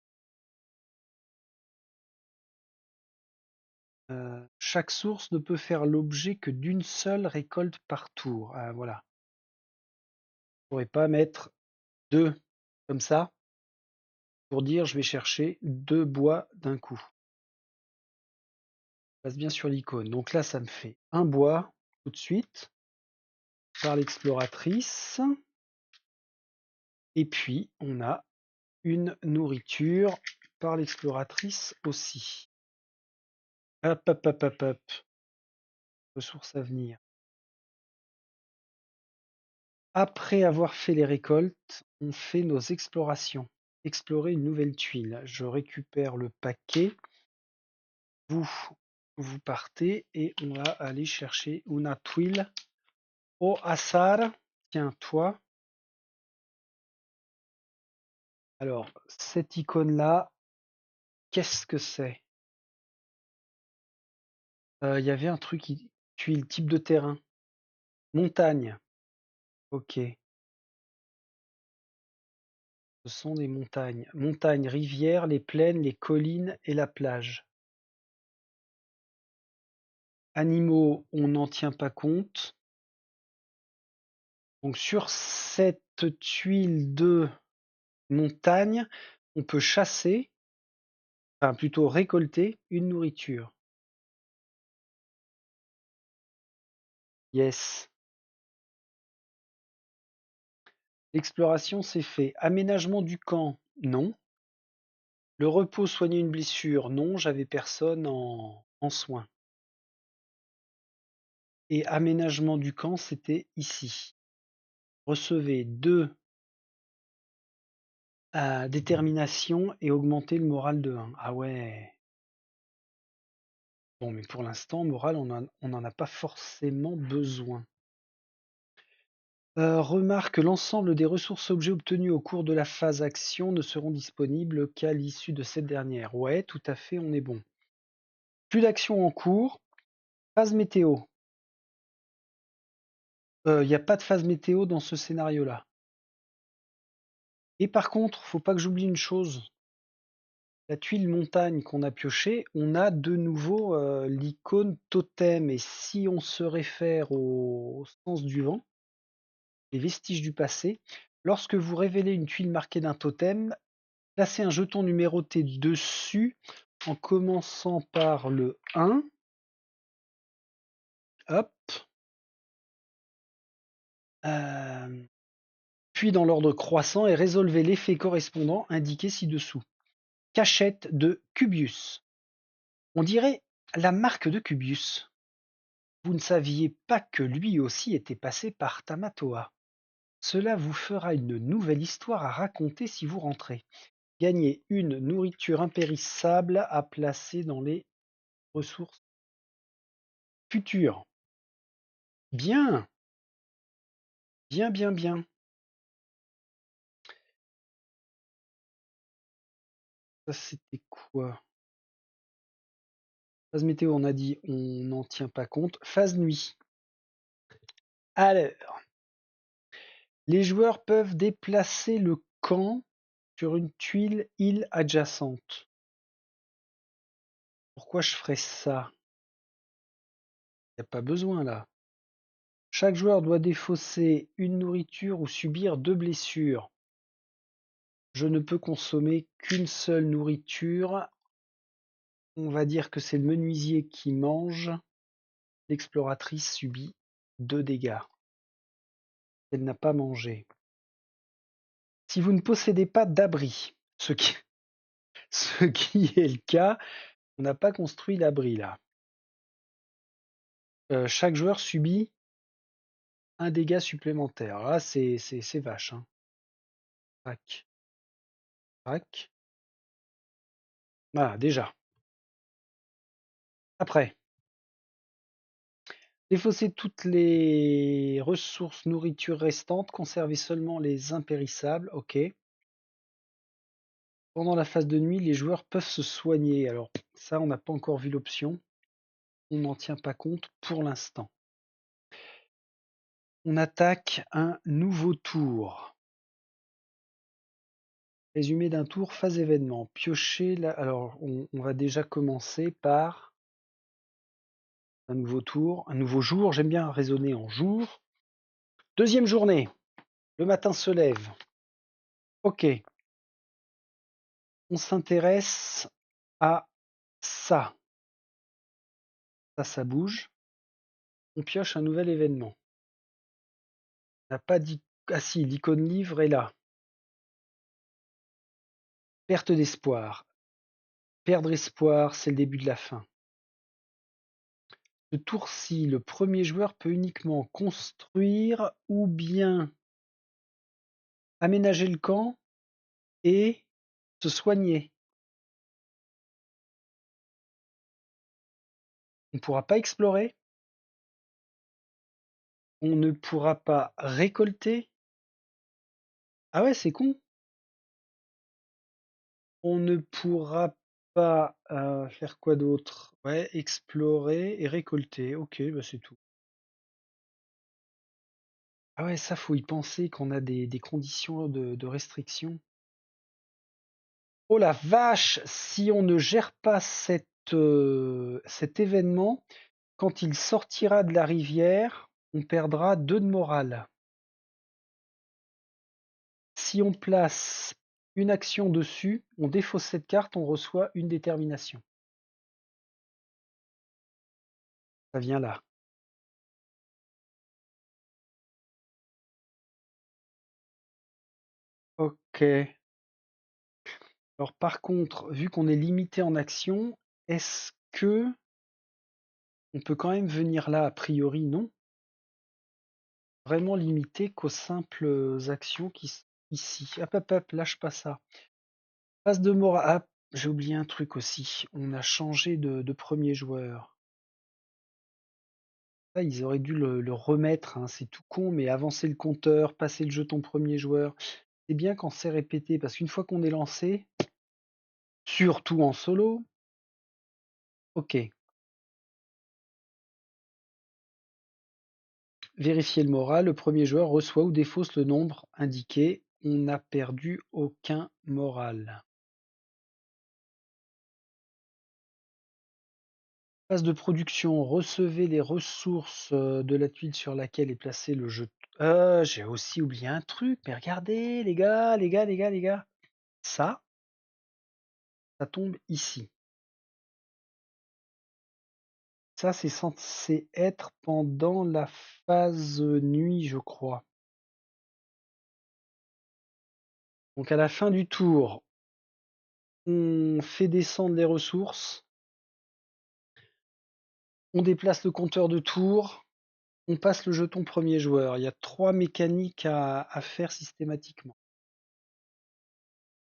Chaque source ne peut faire l'objet que d'une seule récolte par tour. Ah, voilà. On pourrait pas mettre 2 comme ça pour dire je vais chercher 2 bois d'un coup. Je passe bien sur l'icône. Donc là, ça me fait un bois tout de suite par l'exploratrice. Et puis, on a une nourriture par l'exploratrice aussi. Hop, hop, hop, hop, hop. Ressources à venir. Après avoir fait les récoltes, on fait nos explorations. Explorer une nouvelle tuile. Je récupère le paquet. Vous, vous partez et on va aller chercher une tuile au hasard. Tiens, toi. Alors, cette icône-là, qu'est-ce que c'est? Il y avait un truc tuile, type de terrain. Montagne. Ok. Ce sont des montagnes. Montagnes, rivières, les plaines, les collines et la plage. Animaux, on n'en tient pas compte. Donc sur cette tuile de montagne, on peut chasser, enfin plutôt récolter une nourriture. Yes. L'exploration c'est fait. Aménagement du camp, non. Le repos, soigner une blessure, non, j'avais personne en soins. Et aménagement du camp, c'était ici. Recevez 2 à détermination et augmenter le moral de 1. Ah ouais. Bon, mais pour l'instant, moral, on n'en a pas forcément besoin. Remarque que l'ensemble des ressources objets obtenues au cours de la phase action ne seront disponibles qu'à l'issue de cette dernière. Ouais, tout à fait, on est bon. Plus d'action en cours. Phase météo. Il n'y a pas de phase météo dans ce scénario-là. Et par contre, faut pas que j'oublie une chose. La tuile montagne qu'on a piochée, on a de nouveau l'icône totem. Et si on se réfère au sens du vent, les vestiges du passé, lorsque vous révélez une tuile marquée d'un totem, placez un jeton numéroté dessus en commençant par le 1. Hop. Puis dans l'ordre croissant et résolvez l'effet correspondant indiqué ci-dessous. Cachette de Cubius. On dirait la marque de Cubius. Vous ne saviez pas que lui aussi était passé par Tamatoa. Cela vous fera une nouvelle histoire à raconter si vous rentrez. Gagnez une nourriture impérissable à placer dans les ressources futures. Bien, bien, bien, bien. Ça, c'était quoi? Phase météo, on a dit on n'en tient pas compte. Phase nuit. Alors, les joueurs peuvent déplacer le camp sur une tuile île adjacente. Pourquoi je ferais ça? Il n'y a pas besoin là. Chaque joueur doit défausser une nourriture ou subir 2 blessures. Je ne peux consommer qu'une seule nourriture. On va dire que c'est le menuisier qui mange. L'exploratrice subit 2 dégâts. Elle n'a pas mangé. Si vous ne possédez pas d'abri, ce qui, ce qui est le cas, on n'a pas construit l'abri là. Chaque joueur subit un dégât supplémentaire. Là, c'est vache. Hein. Tac, tac. Voilà, déjà. Après, défausser toutes les ressources nourriture restantes, conserver seulement les impérissables. Ok. Pendant la phase de nuit, les joueurs peuvent se soigner. Alors, ça, on n'a pas encore vu l'option. On n'en tient pas compte pour l'instant. On attaque un nouveau tour. Résumé d'un tour, phase événement. Piocher. Alors, on va déjà commencer par Un nouveau tour, un nouveau jour. J'aime bien raisonner en jour. Deuxième journée. Le matin se lève. Ok. On s'intéresse à ça. Ça bouge. On pioche un nouvel événement. On n'a pas dit. Ah si, l'icône livre est là. Perte d'espoir. Perdre espoir, c'est le début de la fin. Ce tour-ci, le premier joueur peut uniquement construire ou bien aménager le camp et se soigner. On ne pourra pas explorer. On ne pourra pas récolter. Ah ouais, c'est con. On ne pourra pas faire quoi d'autre? Ouais, explorer et récolter. Ok, bah c'est tout. Ah ouais, ça faut y penser qu'on a des conditions de restriction. Oh la vache! Si on ne gère pas cet événement, quand il sortira de la rivière, on perdra 2 de morale. Si on place une action dessus, on défausse cette carte, on reçoit une détermination. Ça vient là. Ok. Alors par contre, vu qu'on est limité en action, est-ce que on peut quand même venir là? A priori, non. Vraiment limité qu'aux simples actions qui sont ici. Hop, hop, hop, lâche pas ça. Phase de morale. Ah, j'ai oublié un truc aussi. On a changé de premier joueur. Ça, ils auraient dû le remettre, hein. C'est tout con, mais avancer le compteur, passer le jeton premier joueur. C'est bien quand c'est répété, parce qu'une fois qu'on est lancé, surtout en solo, ok. Vérifier le moral, le premier joueur reçoit ou défausse le nombre indiqué. On n'a perdu aucun moral. Phase de production, recevez les ressources de la tuile sur laquelle est placé le jeu. J'ai aussi oublié un truc, mais regardez les gars, les gars, les gars, les gars. Ça tombe ici. Ça, c'est censé être pendant la phase nuit, je crois. Donc à la fin du tour, on fait descendre les ressources, on déplace le compteur de tour, on passe le jeton premier joueur. Il y a 3 mécaniques à faire systématiquement.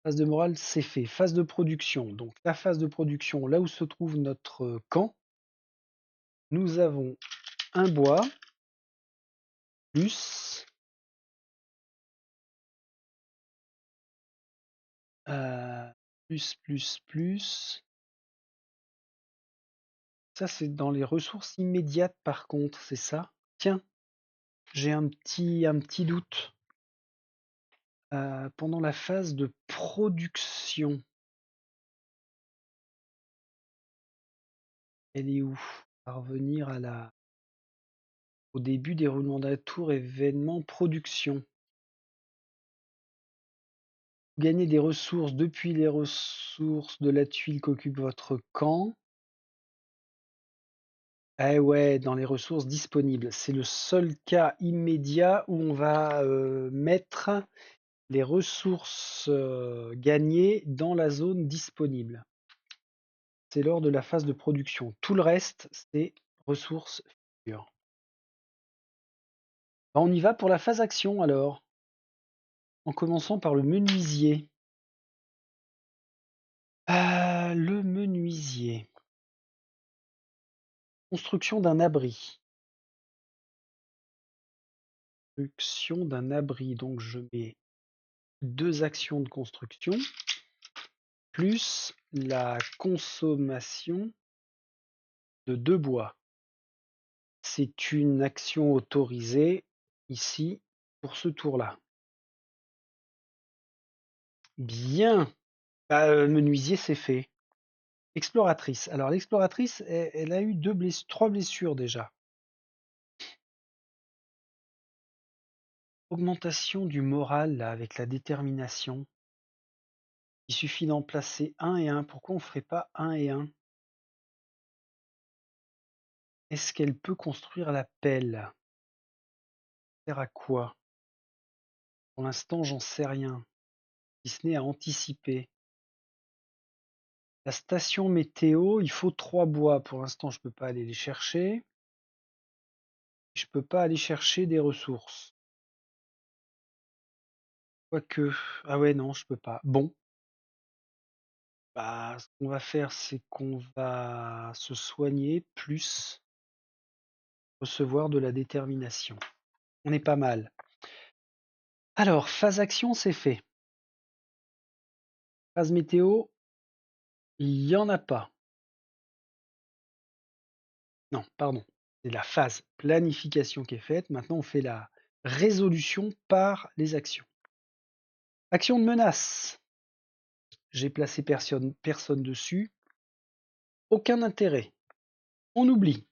Phase de morale, c'est fait. Phase de production. Donc la phase de production, là où se trouve notre camp, nous avons un bois plus euh, plus. Ça, c'est dans les ressources immédiates par contre, c'est ça? Tiens, j'ai un petit doute. Pendant la phase de production, elle est où? Parvenir au début des roulements de la tour, événement production. Gagner des ressources depuis les ressources de la tuile qu'occupe votre camp. Eh ouais, dans les ressources disponibles. C'est le seul cas immédiat où on va mettre les ressources gagnées dans la zone disponible. C'est lors de la phase de production. Tout le reste, c'est ressources futures. On y va pour la phase action alors, en commençant par le menuisier. Le menuisier. Construction d'un abri. Construction d'un abri. Donc je mets 2 actions de construction, plus la consommation de 2 bois. C'est une action autorisée ici pour ce tour-là. Bien. Menuisier, c'est fait. Exploratrice. Alors l'exploratrice, elle a eu 3 blessures déjà. Augmentation du moral là, avec la détermination. Il suffit d'en placer un et un. Pourquoi on ferait pas un et un? Est-ce qu'elle peut construire la pelle? Ça sert à quoi? Pour l'instant, j'en sais rien, si ce n'est à anticiper. La station météo, il faut 3 bois. Pour l'instant, je peux pas aller les chercher. Je peux pas aller chercher des ressources. Quoique. Ah ouais, non, je peux pas. Bon, bah, ce qu'on va faire, c'est qu'on va se soigner plus recevoir de la détermination. On est pas mal. Alors, phase action, c'est fait. Phase météo, il y en a pas. Non, pardon. C'est la phase planification qui est faite. Maintenant, on fait la résolution par les actions. Action de menace. J'ai placé personne dessus. Aucun intérêt. On oublie.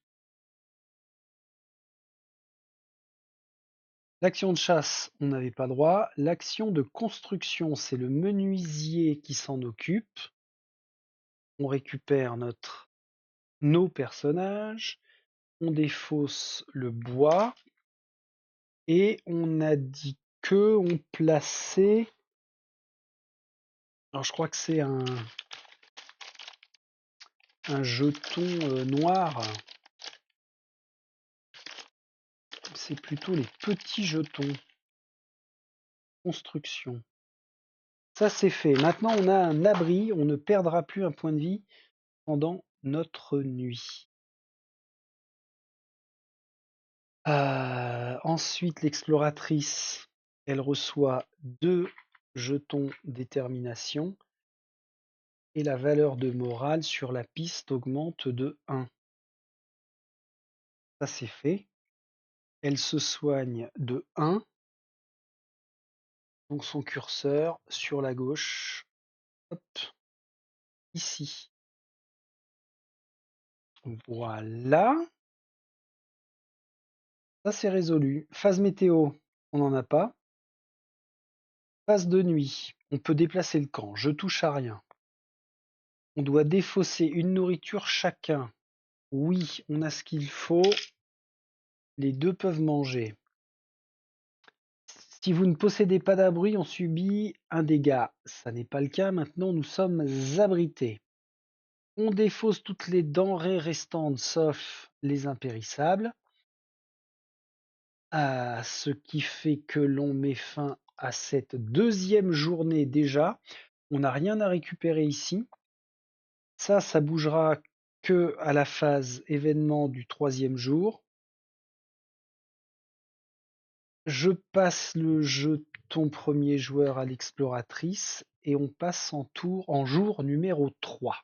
L'action de chasse, on n'avait pas droit. L'action de construction, c'est le menuisier qui s'en occupe. On récupère nos personnages. On défausse le bois. Et on a dit que on plaçait. Alors je crois que c'est un jeton noir. C'est plutôt les petits jetons. Construction. Ça c'est fait. Maintenant on a un abri. On ne perdra plus un point de vie pendant notre nuit. Ensuite, l'exploratrice, elle reçoit 2 jetons détermination et la valeur de morale sur la piste augmente de 1. Ça c'est fait. Elle se soigne de 1. Donc son curseur sur la gauche. Hop, ici. Voilà. Ça c'est résolu. Phase météo, on n'en a pas. Phase de nuit, on peut déplacer le camp. Je touche à rien. On doit défausser une nourriture chacun. Oui, on a ce qu'il faut. Les 2 peuvent manger. Si vous ne possédez pas d'abri, on subit un dégât. Ça n'est pas le cas. Maintenant, nous sommes abrités. On défausse toutes les denrées restantes, sauf les impérissables. Ce qui fait que l'on met fin à cette 2e journée déjà. On n'a rien à récupérer ici. Ça bougera que à la phase événement du 3e jour. Je passe le jeton premier joueur à l'exploratrice et on passe en jour numéro 3.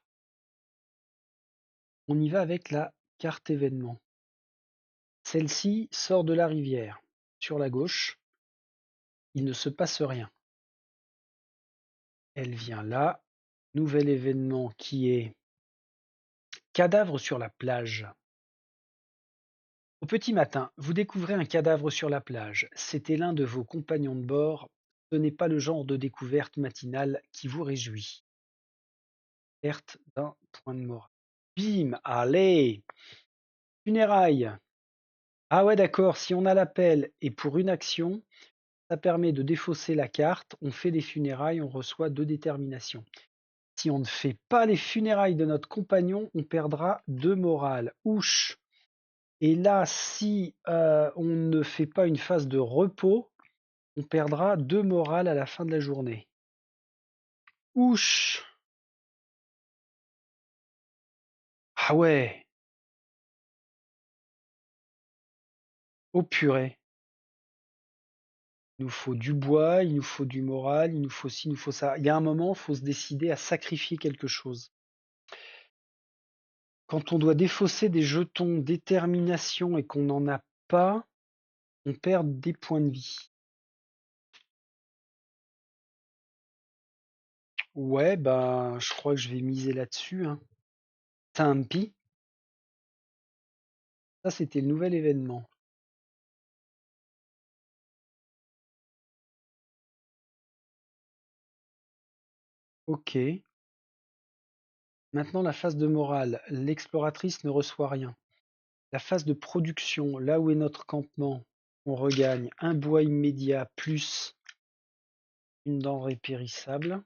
On y va avec la carte événement. Celle-ci sort de la rivière. Sur la gauche, il ne se passe rien. Elle vient là. Nouvel événement qui est cadavre sur la plage. Au petit matin, vous découvrez un cadavre sur la plage. C'était l'un de vos compagnons de bord. Ce n'est pas le genre de découverte matinale qui vous réjouit. Perte d'un point de morale. Bim, allez! Funérailles. Ah ouais, d'accord, si on a l'appel et pour une action, ça permet de défausser la carte. On fait des funérailles, on reçoit 2 déterminations. Si on ne fait pas les funérailles de notre compagnon, on perdra 2 morale. Ouch! Et là, si on ne fait pas une phase de repos, on perdra 2 morale à la fin de la journée. Ouch! Ah ouais! Oh purée! Il nous faut du bois, il nous faut du moral, il nous faut ci, il nous faut ça. Il y a un moment, il faut se décider à sacrifier quelque chose. Quand on doit défausser des jetons détermination et qu'on n'en a pas, on perd des points de vie. Ouais, ben, je crois que je vais miser là-dessus, hein. Tampi. Ça, c'était le nouvel événement. Ok. Maintenant, la phase de morale. L'exploratrice ne reçoit rien. La phase de production, là où est notre campement, on regagne un bois immédiat plus une denrée périssable.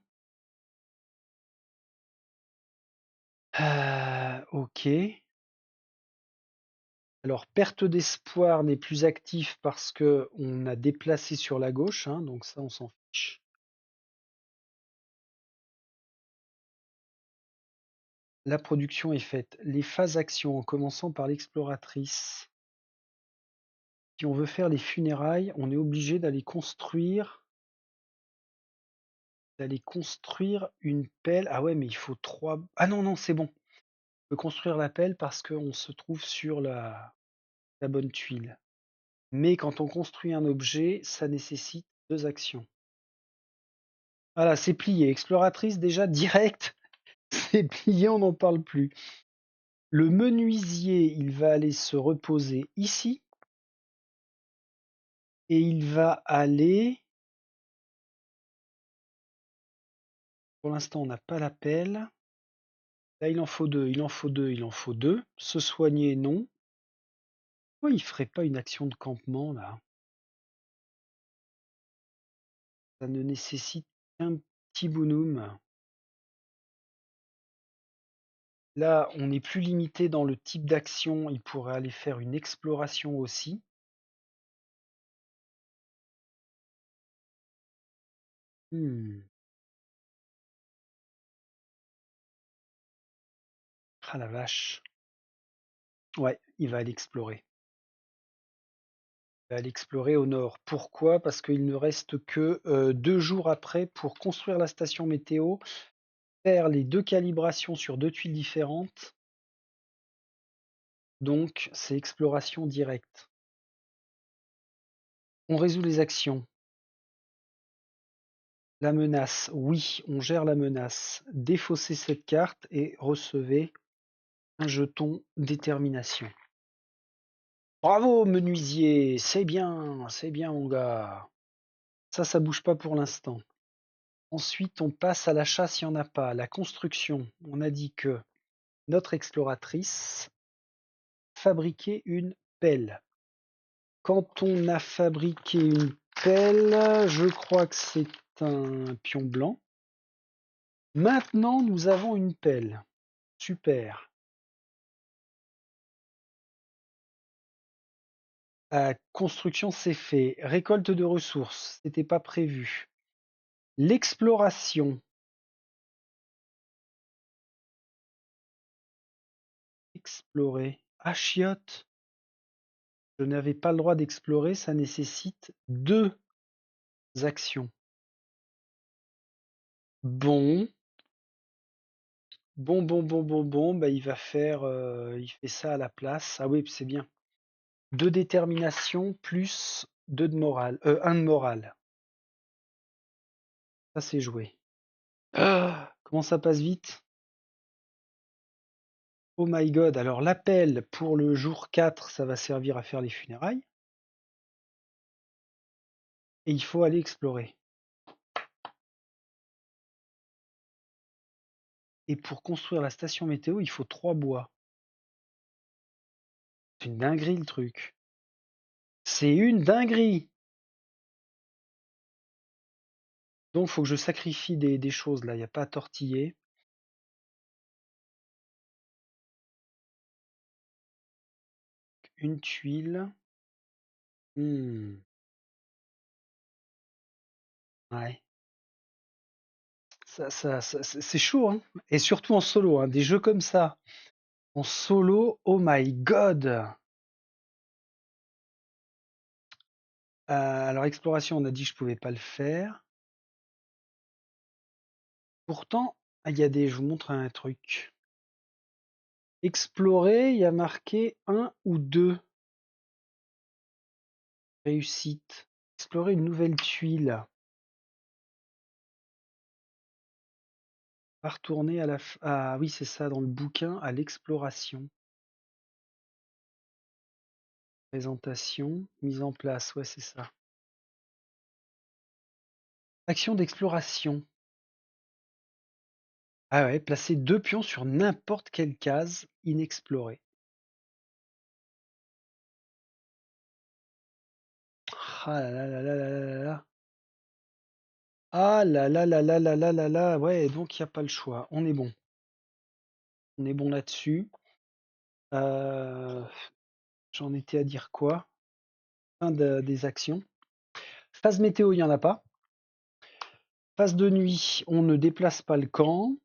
Ok. Alors, perte d'espoir n'est plus actif parce que on a déplacé sur la gauche, hein, donc ça, on s'en fiche. La production est faite. Les phases actions, en commençant par l'exploratrice. Si on veut faire les funérailles, on est obligé d'aller construire une pelle. Ah ouais, mais il faut 3. Ah non, non, c'est bon. On peut construire la pelle parce qu'on se trouve sur la bonne tuile. Mais quand on construit un objet, ça nécessite 2 actions. Voilà, c'est plié. Exploratrice déjà direct, c'est plié, on n'en parle plus. Le menuisier, il va aller se reposer ici et il va aller. Pour l'instant, on n'a pas la pelle. Là, il en faut deux, il en faut deux, il en faut deux. Se soigner, non. Pourquoi il ferait pas une action de campement là? Ça ne nécessite qu'un petit bonhomme. Là, on n'est plus limité dans le type d'action. Il pourrait aller faire une exploration aussi. Hmm. Ah la vache. Ouais, il va aller explorer. Il va aller explorer au nord. Pourquoi? Parce qu'il ne reste que 2 jours après pour construire la station météo, faire les 2 calibrations sur 2 tuiles différentes. Donc, c'est exploration directe. On résout les actions. La menace, oui, on gère la menace. Défaussez cette carte et recevez un jeton détermination. Bravo, menuisier, c'est bien, mon gars. Ça bouge pas pour l'instant. Ensuite, on passe à la chasse, il n'y en a pas. La construction, on a dit que notre exploratrice fabriquait une pelle. Quand on a fabriqué une pelle, je crois que c'est un pion blanc. Maintenant, nous avons une pelle. Super. Construction, c'est fait. Récolte de ressources, c'était pas prévu. L'exploration. Explorer. Ah, chiotte. Je n'avais pas le droit d'explorer, ça nécessite 2 actions. Bon, bon, bah il va faire, il fait ça à la place. Ah oui, c'est bien. 2 détermination plus 2 de morale, 1 de morale. Ça c'est joué. Ah, comment ça passe vite? Oh my god, alors l'appel pour le jour 4, ça va servir à faire les funérailles. Et il faut aller explorer. Et pour construire la station météo, il faut 3 bois. C'est une dinguerie le truc. C'est une dinguerie. Donc faut que je sacrifie des choses là, il n'y a pas à tortiller. Une tuile. Ouais. C'est chaud, hein. Et surtout en solo, hein. Des jeux comme ça. En solo, oh my god. Alors exploration, on a dit que je pouvais pas le faire. Pourtant, il y a des. Je vous montre un truc. Explorer, il y a marqué 1 ou 2 réussites. Explorer une nouvelle tuile. va retourner à ah oui, c'est ça, dans le bouquin, à l'exploration. Présentation, mise en place, ouais, c'est ça. Action d'exploration. Ah ouais, placer 2 pions sur n'importe quelle case inexplorée. Ah là là là là là là là là. Ah là là là là là là là là. Ouais, donc il y a pas le choix. On est bon. On est bon là-dessus. J'en étais à dire quoi? Des actions. Phase météo, il y en a pas. Phase de nuit, on ne déplace pas le camp.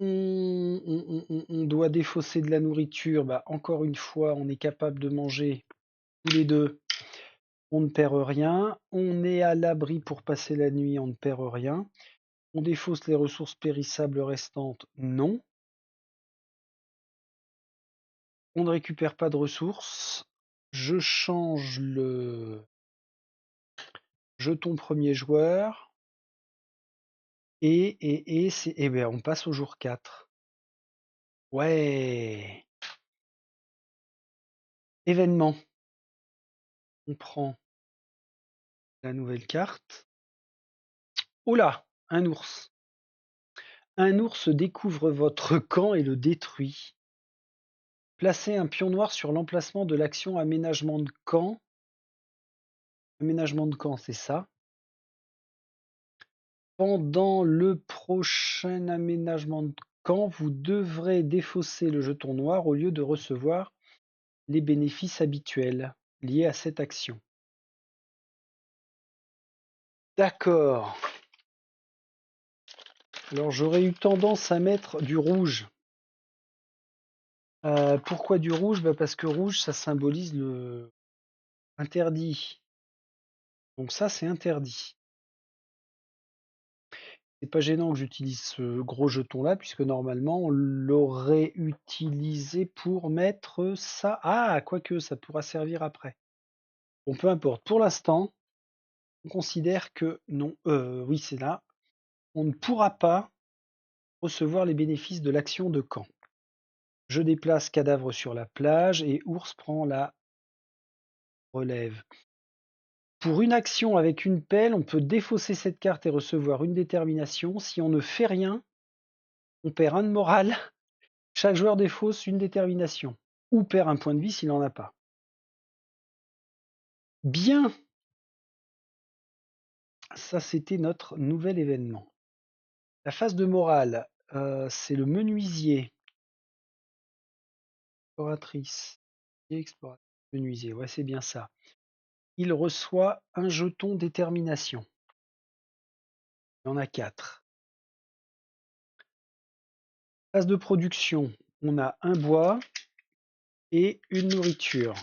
On doit défausser de la nourriture. Bah, encore une fois, on est capable de manger tous les deux. On ne perd rien. On est à l'abri pour passer la nuit, on ne perd rien. On défausse les ressources périssables restantes, non. On ne récupère pas de ressources. Je change le jeton premier joueur. Et ben on passe au jour 4. Ouais. Événement. On prend la nouvelle carte. Oh là, un ours. Un ours découvre votre camp et le détruit. Placez un pion noir sur l'emplacement de l'action aménagement de camp. Aménagement de camp, c'est ça. Pendant le prochain aménagement de camp, vous devrez défausser le jeton noir au lieu de recevoir les bénéfices habituels liés à cette action. D'accord. Alors j'aurais eu tendance à mettre du rouge. Pourquoi du rouge? Parce que rouge, ça symbolise le interdit. Donc ça, c'est interdit. C'est pas gênant que j'utilise ce gros jeton-là, puisque normalement, on l'aurait utilisé pour mettre ça. Ah, quoique, ça pourra servir après. Bon, peu importe. Pour l'instant, on considère que non. Oui, c'est là. On ne pourra pas recevoir les bénéfices de l'action de camp. Je déplace cadavre sur la plage et ours prend la relève. Pour une action avec une pelle, on peut défausser cette carte et recevoir une détermination. Si on ne fait rien, on perd 1 de morale. Chaque joueur défausse une détermination. Ou perd un point de vie s'il n'en a pas. Bien, ça c'était notre nouvel événement. La phase de morale, c'est le menuisier. Exploratrice. Exploratrice. Menuisier, ouais c'est bien ça. Il reçoit un jeton détermination. Il y en a 4. Phase de production, on a un bois et une nourriture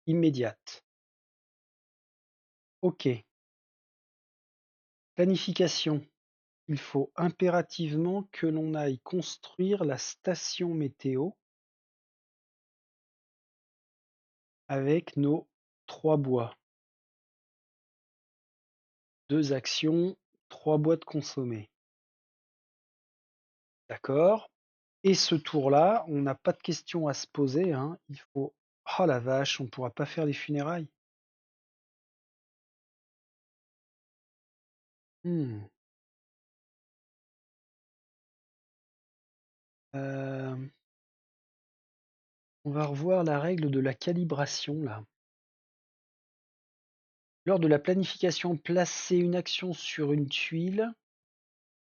immédiate. Ok. Planification. Il faut impérativement que l'on aille construire la station météo avec nos 3 bois. 2 actions, 3 bois de consommés. D'accord. Et ce tour-là, on n'a pas de questions à se poser, hein. Il faut. Oh la vache, on ne pourra pas faire les funérailles. Hmm. On va revoir la règle de la calibration là. Lors de la planification, placez une action sur une tuile.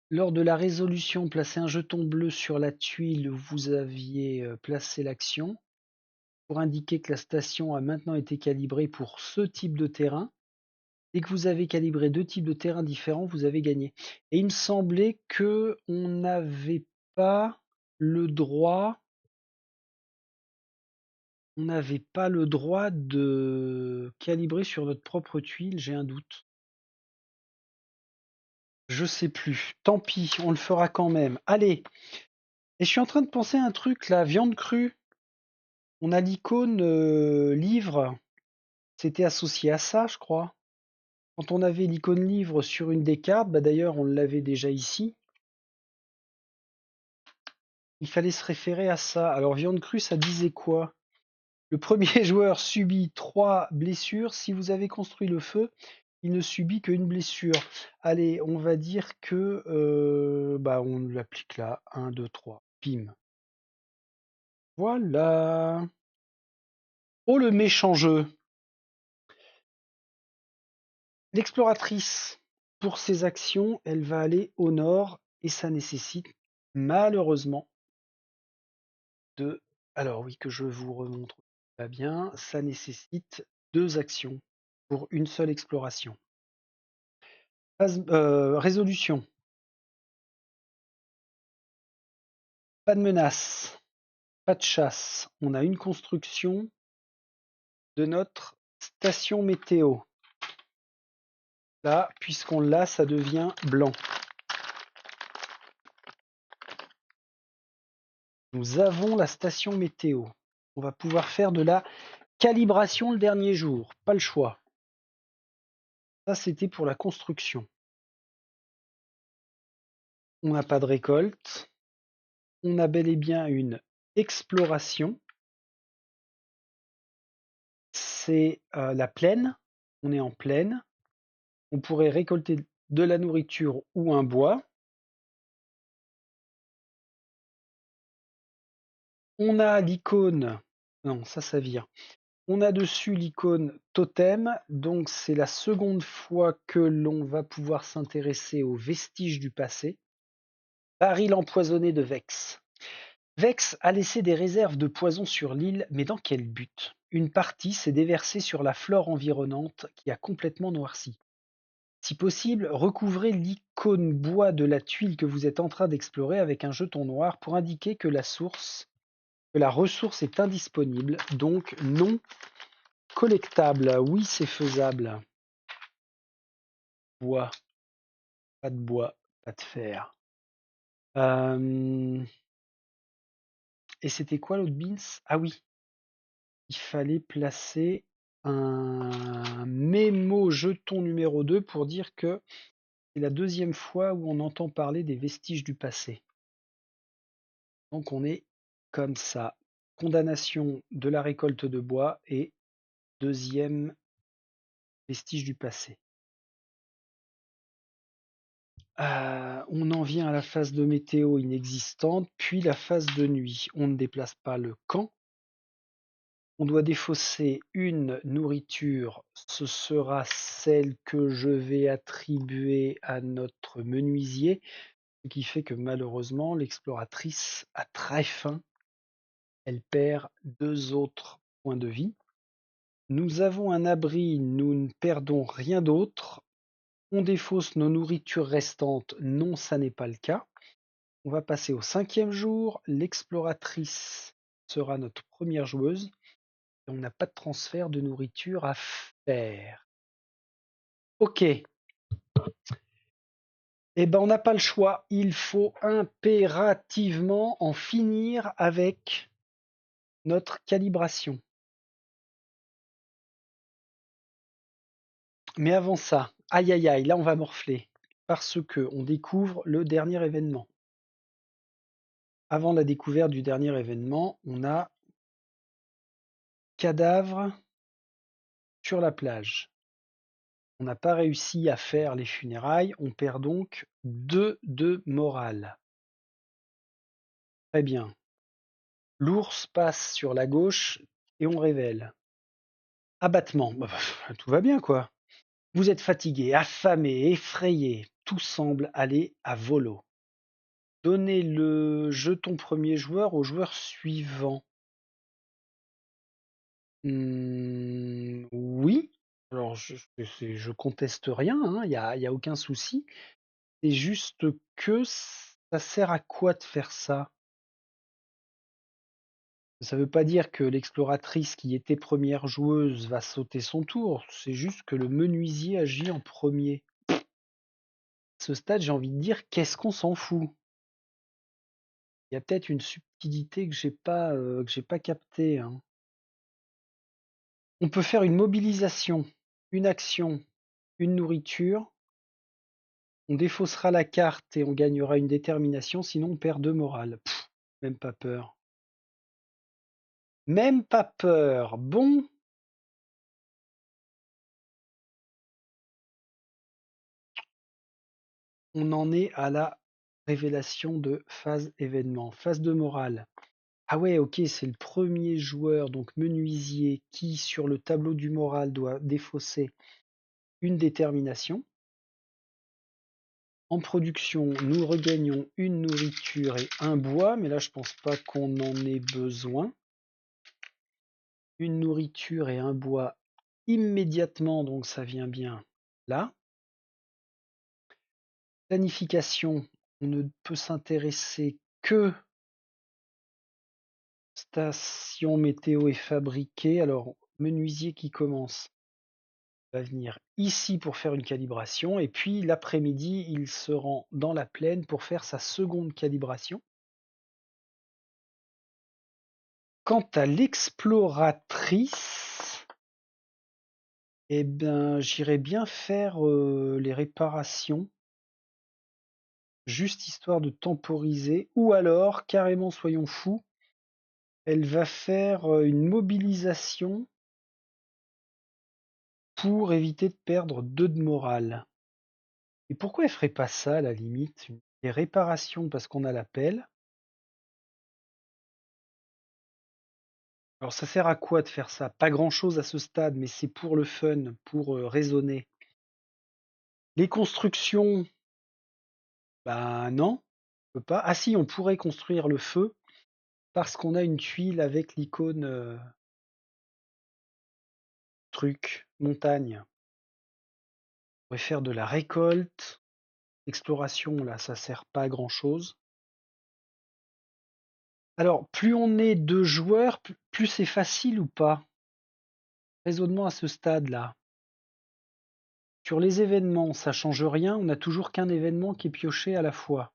Lors de la résolution, placez un jeton bleu sur la tuile où vous aviez placé l'action pour indiquer que la station a maintenant été calibrée pour ce type de terrain. Dès que vous avez calibré 2 types de terrains différents, vous avez gagné. Et il me semblait que on n'avait pas le droit de calibrer sur notre propre tuile, j'ai un doute. Je sais plus. Tant pis, on le fera quand même. Allez. Et je suis en train de penser à un truc là, viande crue. On a l'icône livre. C'était associé à ça, je crois. Quand on avait l'icône livre sur une des cartes, d'ailleurs on l'avait déjà ici, il fallait se référer à ça. Alors viande crue, ça disait quoi? Le premier joueur subit 3 blessures. Si vous avez construit le feu, il ne subit qu'une blessure. Allez, on va dire que on l'applique là. 1, 2, 3. Pim. Voilà. Oh le méchant jeu. L'exploratrice, pour ses actions, elle va aller au nord et ça nécessite malheureusement de... Alors oui, que je vous remontre pas bien, ça nécessite 2 actions pour une seule exploration. Résolution. Pas de menace, pas de chasse. On a une construction de notre station météo. Là, puisqu'on l'a, ça devient blanc. Nous avons la station météo. On va pouvoir faire de la calibration le dernier jour. Pas le choix. Ça, c'était pour la construction. On n'a pas de récolte. On a bel et bien une exploration. C'est la plaine. On est en plaine. On pourrait récolter de la nourriture ou un bois. On a l'icône. Non, ça vient. On a dessus l'icône totem. Donc, c'est la seconde fois que l'on va pouvoir s'intéresser aux vestiges du passé. Baril empoisonné de Vex. Vex a laissé des réserves de poison sur l'île, mais dans quel but? Une partie s'est déversée sur la flore environnante qui a complètement noirci. Si possible, recouvrez l'icône bois de la tuile que vous êtes en train d'explorer avec un jeton noir pour indiquer que la ressource est indisponible, donc non collectable. Oui, c'est faisable. Bois, pas de bois, pas de fer. Et c'était quoi l'autre beans? Ah oui, il fallait placer un mémo jeton numéro 2 pour dire que c'est la deuxième fois où on entend parler des vestiges du passé. Donc on est comme ça. Condamnation de la récolte de bois et deuxième vestige du passé. On en vient à la phase de météo inexistante, puis la phase de nuit. On ne déplace pas le camp. On doit défausser une nourriture. Ce sera celle que je vais attribuer à notre menuisier, ce qui fait que malheureusement l'exploratrice a très faim. Elle perd 2 autres points de vie. Nous avons un abri, nous ne perdons rien d'autre. On défausse nos nourritures restantes, non, ça n'est pas le cas. On va passer au 5e jour. L'exploratrice sera notre première joueuse. Et on n'a pas de transfert de nourriture à faire. Ok. Eh ben, on n'a pas le choix. Il faut impérativement en finir avec notre calibration. Mais avant ça, aïe aïe aïe, là on va morfler. Parce que on découvre le dernier événement. Avant la découverte du dernier événement, on a cadavre sur la plage. On n'a pas réussi à faire les funérailles, on perd donc 2 de morale. Très bien. L'ours passe sur la gauche et on révèle. Abattement. Tout va bien quoi. Vous êtes fatigué, affamé, effrayé. Tout semble aller à volo. Donnez le jeton premier joueur au joueur suivant. Oui. Alors je conteste rien, hein, y a aucun souci. C'est juste que ça sert à quoi de faire ça? Ça veut pas dire que l'exploratrice qui était première joueuse va sauter son tour, c'est juste que le menuisier agit en premier. À ce stade, j'ai envie de dire, qu'est-ce qu'on s'en fout? Il y a peut-être une subtilité que j'ai pas captée, hein. On peut faire une mobilisation, une action, une nourriture, on défaussera la carte et on gagnera une détermination, sinon on perd 2 morale. Pff, même pas peur. Même pas peur. Bon, on en est à la révélation de phase événement. Phase de morale. Ah ouais, ok, c'est le premier joueur, donc menuisier, qui sur le tableau du moral doit défausser une détermination. En production, nous regagnons une nourriture et un bois, mais là je pense pas qu'on en ait besoin. Une nourriture et un bois immédiatement, donc ça vient bien là. Planification, on ne peut s'intéresser que station météo et fabriquée. Alors, menuisier qui commence va venir ici pour faire une calibration et puis l'après-midi, il se rend dans la plaine pour faire sa seconde calibration. Quant à l'exploratrice, eh ben, j'irais bien faire les réparations, juste histoire de temporiser, ou alors, carrément soyons fous, elle va faire une mobilisation pour éviter de perdre 2 de morale. Et pourquoi elle ferait pas ça à la limite? Des réparations parce qu'on a la pelle. Alors ça sert à quoi de faire ça? Pas grand-chose à ce stade, mais c'est pour le fun, pour raisonner. Les constructions, bah non, on peut pas. Ah si, on pourrait construire le feu parce qu'on a une tuile avec l'icône truc, montagne. On pourrait faire de la récolte. Exploration, là, ça sert pas à grand-chose. Alors, plus on est de joueurs, plus c'est facile ou pas? Raisonnement à ce stade-là. Sur les événements, ça change rien, on n'a toujours qu'un événement qui est pioché à la fois.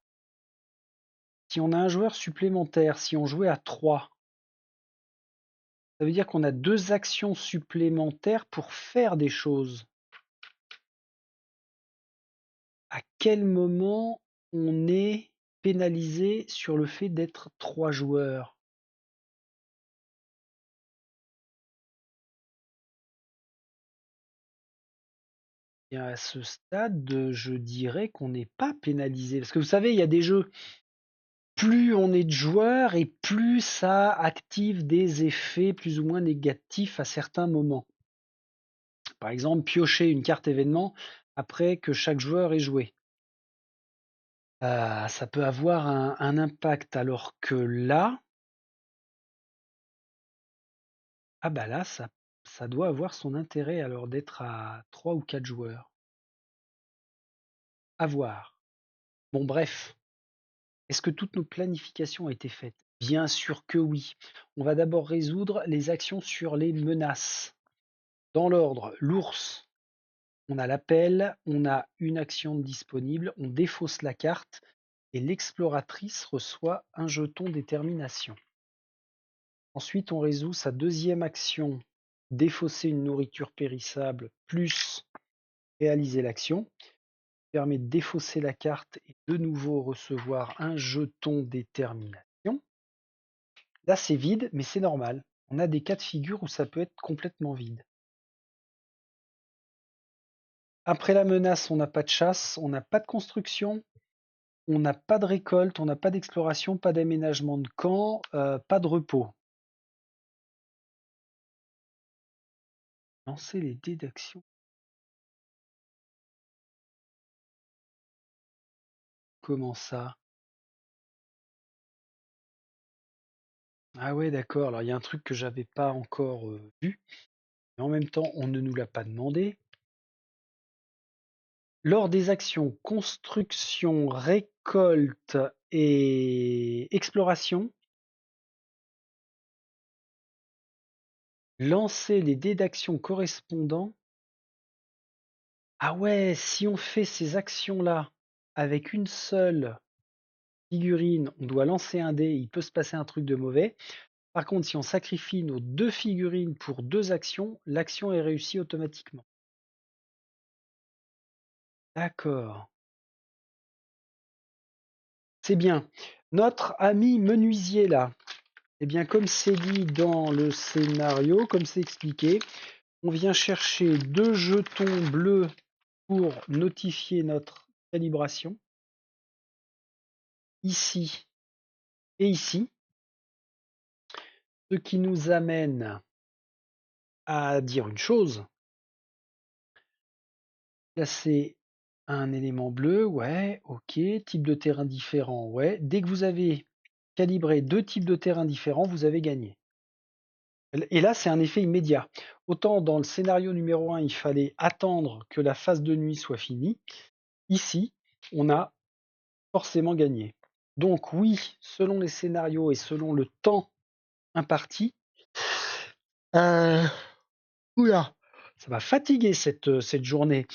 Si on a un joueur supplémentaire, si on jouait à 3, ça veut dire qu'on a 2 actions supplémentaires pour faire des choses. À quel moment on est pénalisé sur le fait d'être 3 joueurs? Et à ce stade, je dirais qu'on n'est pas pénalisé. Parce que vous savez, il y a des jeux, plus on est de joueurs et plus ça active des effets plus ou moins négatifs à certains moments. Par exemple, piocher une carte événement après que chaque joueur ait joué. Ça peut avoir un impact, alors que là, ah bah là, ça doit avoir son intérêt alors d'être à 3 ou 4 joueurs. À voir. Bon bref, est-ce que toutes nos planifications ont été faites? Bien sûr que oui. On va d'abord résoudre les actions sur les menaces. Dans l'ordre, l'ours, on a l'appel, on a une action disponible, on défausse la carte et l'exploratrice reçoit un jeton détermination. Ensuite, on résout sa deuxième action, défausser une nourriture périssable plus réaliser l'action. Permet de défausser la carte et de nouveau recevoir un jeton détermination. Là, c'est vide, mais c'est normal. On a des cas de figure où ça peut être complètement vide. Après la menace, on n'a pas de chasse, on n'a pas de construction, on n'a pas de récolte, on n'a pas d'exploration, pas d'aménagement de camp, pas de repos. Lancer les dés d'action. Comment ça? Ah ouais, d'accord. Alors il y a un truc que j'avais pas encore vu, mais en même temps, on ne nous l'a pas demandé. Lors des actions construction, récolte et exploration, lancer les dés d'action correspondants. Ah ouais, si on fait ces actions-là avec une seule figurine, on doit lancer un dé, il peut se passer un truc de mauvais. Par contre, si on sacrifie nos 2 figurines pour 2 actions, l'action est réussie automatiquement. D'accord. C'est bien. Notre ami menuisier là, eh bien comme c'est dit dans le scénario, comme c'est expliqué, on vient chercher 2 jetons bleus pour notifier notre calibration, ici et ici, ce qui nous amène à dire une chose, placer un élément bleu, ouais, ok, type de terrain différent, ouais. Dès que vous avez calibré 2 types de terrains différents, vous avez gagné. Et là, c'est un effet immédiat. Autant dans le scénario numéro 1, il fallait attendre que la phase de nuit soit finie. Ici, on a forcément gagné. Donc oui, selon les scénarios et selon le temps imparti, euh, oula, ça m'a fatigué cette journée.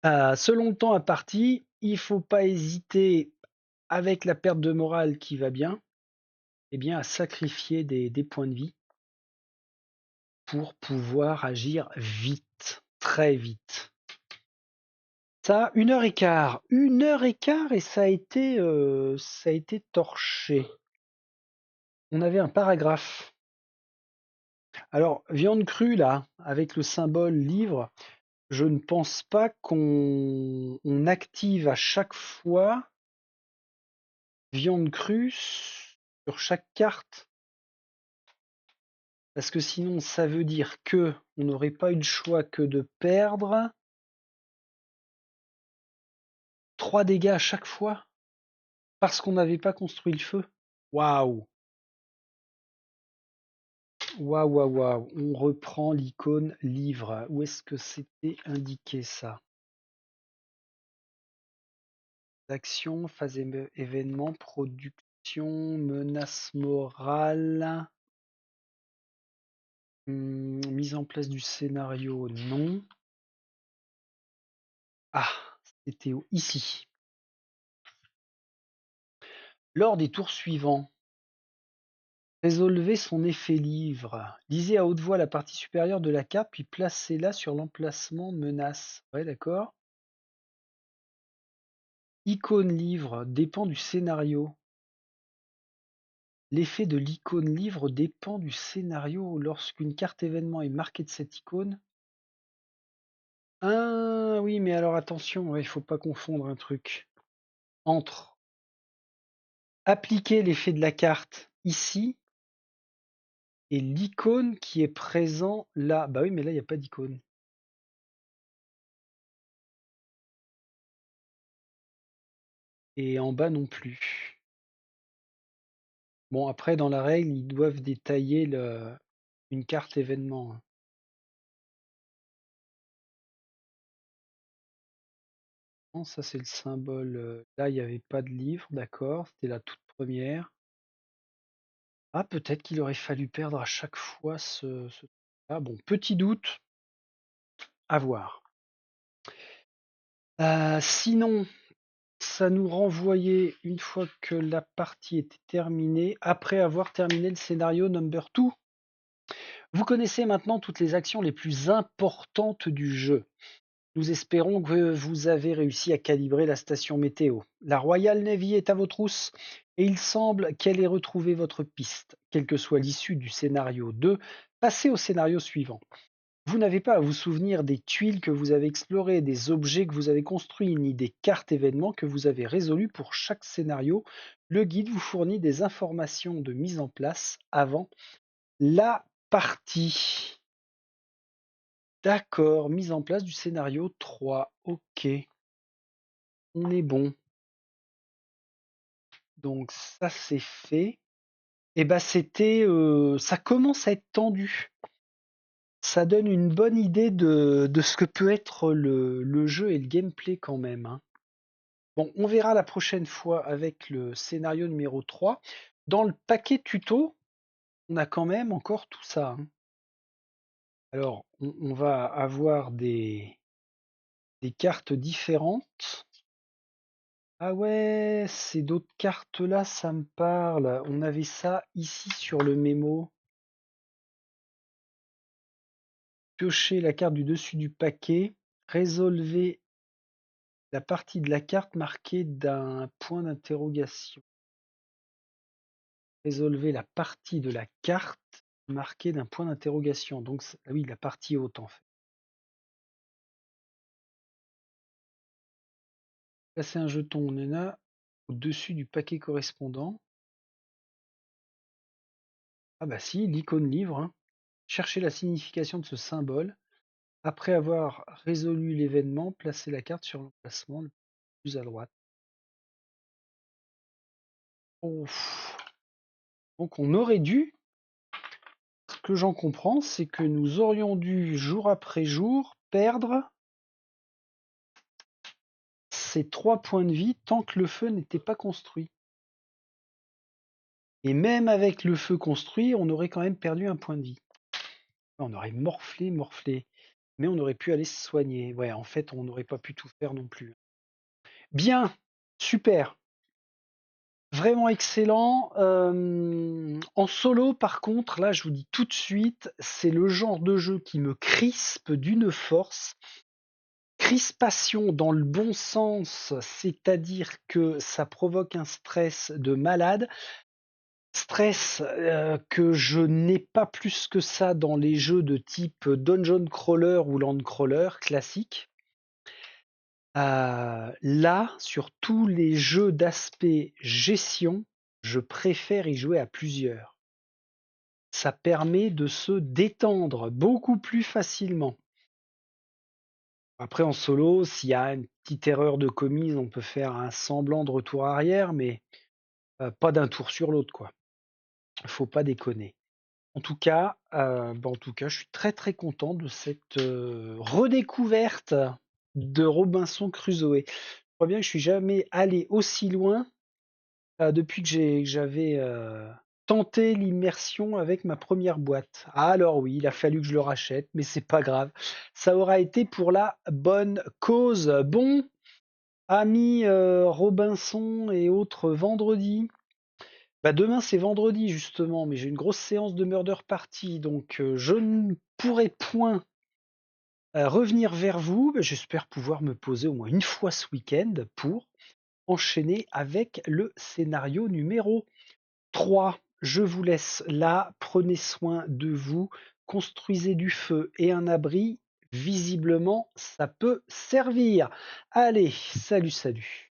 Selon le temps imparti, il ne faut pas hésiter, avec la perte de morale qui va bien, eh bien, à sacrifier des points de vie pour pouvoir agir vite, très vite. Ça, 1 h 15. 1 h 15 et ça a été torché. On avait un paragraphe. Alors, viande crue, là, avec le symbole livre, je ne pense pas qu'on active à chaque fois viande crue sur chaque carte. Parce que sinon, ça veut dire que on n'aurait pas eu le choix que de perdre 3 dégâts à chaque fois parce qu'on n'avait pas construit le feu. Waouh! Waouh, waouh, waouh! On reprend l'icône livre. Où est-ce que c'était indiqué ça? Action, phase événement, production, menace morale, mise en place du scénario, non. Ah, c'était ici. Lors des tours suivants, résolvez son effet livre. Lisez à haute voix la partie supérieure de la carte, puis placez-la sur l'emplacement menace. Ouais, d'accord. Icône livre dépend du scénario. L'effet de l'icône livre dépend du scénario. Lorsqu'une carte événement est marquée de cette icône. Ah oui, mais alors attention, ouais, il faut pas confondre un truc. Entre appliquer l'effet de la carte ici et l'icône qui est présent là. Bah oui, mais là, il n'y a pas d'icône. Et en bas non plus. Bon, après, dans la règle, ils doivent détailler une carte événement, hein. Non, ça, c'est le symbole. Là, il n'y avait pas de livre, d'accord. C'était la toute première. Ah, peut-être qu'il aurait fallu perdre à chaque fois ce ah bon, petit doute, à voir. Sinon, ça nous renvoyait, une fois que la partie était terminée, après avoir terminé le scénario number 2. Vous connaissez maintenant toutes les actions les plus importantes du jeu. Nous espérons que vous avez réussi à calibrer la station météo. La Royal Navy est à vos trousses et il semble qu'elle ait retrouvé votre piste. Quelle que soit l'issue du scénario 2, passez au scénario suivant. Vous n'avez pas à vous souvenir des tuiles que vous avez explorées, des objets que vous avez construits, ni des cartes événements que vous avez résolues pour chaque scénario. Le guide vous fournit des informations de mise en place avant la partie. D'accord, mise en place du scénario 3. Ok, on est bon. Donc ça c'est fait. Et bah ça commence à être tendu. Ça donne une bonne idée de ce que peut être le jeu et le gameplay quand même, hein. Bon, on verra la prochaine fois avec le scénario numéro 3. Dans le paquet tuto, on a quand même encore tout ça, hein. Alors, on va avoir des cartes différentes. Ah ouais, ces d'autres cartes-là, ça me parle. On avait ça ici sur le mémo. Piochez la carte du dessus du paquet, résolvez la partie de la carte marquée d'un point d'interrogation. Résolvez la partie de la carte marquée d'un point d'interrogation. Donc, ah oui, la partie haute en fait. Placez un jeton Nena au-dessus du paquet correspondant. Ah bah si, l'icône livre. Hein. Cherchez la signification de ce symbole. Après avoir résolu l'événement, placez la carte sur l'emplacement le plus à droite. Oh. Donc on aurait dû, ce que j'en comprends, c'est que nous aurions dû, jour après jour, perdre ces 3 points de vie tant que le feu n'était pas construit. Et même avec le feu construit, on aurait quand même perdu un point de vie. On aurait morflé, mais on aurait pu aller se soigner. Ouais, en fait, on n'aurait pas pu tout faire non plus. Bien, super. Vraiment excellent. En solo, par contre, là, je vous dis tout de suite, c'est le genre de jeu qui me crispe d'une force. Crispation dans le bon sens, c'est-à-dire que ça provoque un stress de malade. Stress que je n'ai pas plus que ça dans les jeux de type Dungeon Crawler ou Land Crawler classique. Là, sur tous les jeux d'aspect gestion, je préfère y jouer à plusieurs. Ça permet de se détendre beaucoup plus facilement. Après, en solo, s'il y a une petite erreur de commise, on peut faire un semblant de retour arrière, mais pas d'un tour sur l'autre, quoi. Faut pas déconner. En tout cas, je suis très très content de cette redécouverte de Robinson Crusoe. Je crois bien que je suis jamais allé aussi loin depuis que j'avais tenté l'immersion avec ma première boîte. Ah, alors oui, il a fallu que je le rachète, mais c'est pas grave. Ça aura été pour la bonne cause. Bon, amis Robinson et autres vendredi. Bah demain c'est vendredi justement, mais j'ai une grosse séance de Murder Party, donc je ne pourrai point revenir vers vous. Bah, j'espère pouvoir me poser au moins une fois ce week-end pour enchaîner avec le scénario numéro 3. Je vous laisse là, prenez soin de vous, construisez du feu et un abri. Visiblement, ça peut servir. Allez, salut, salut.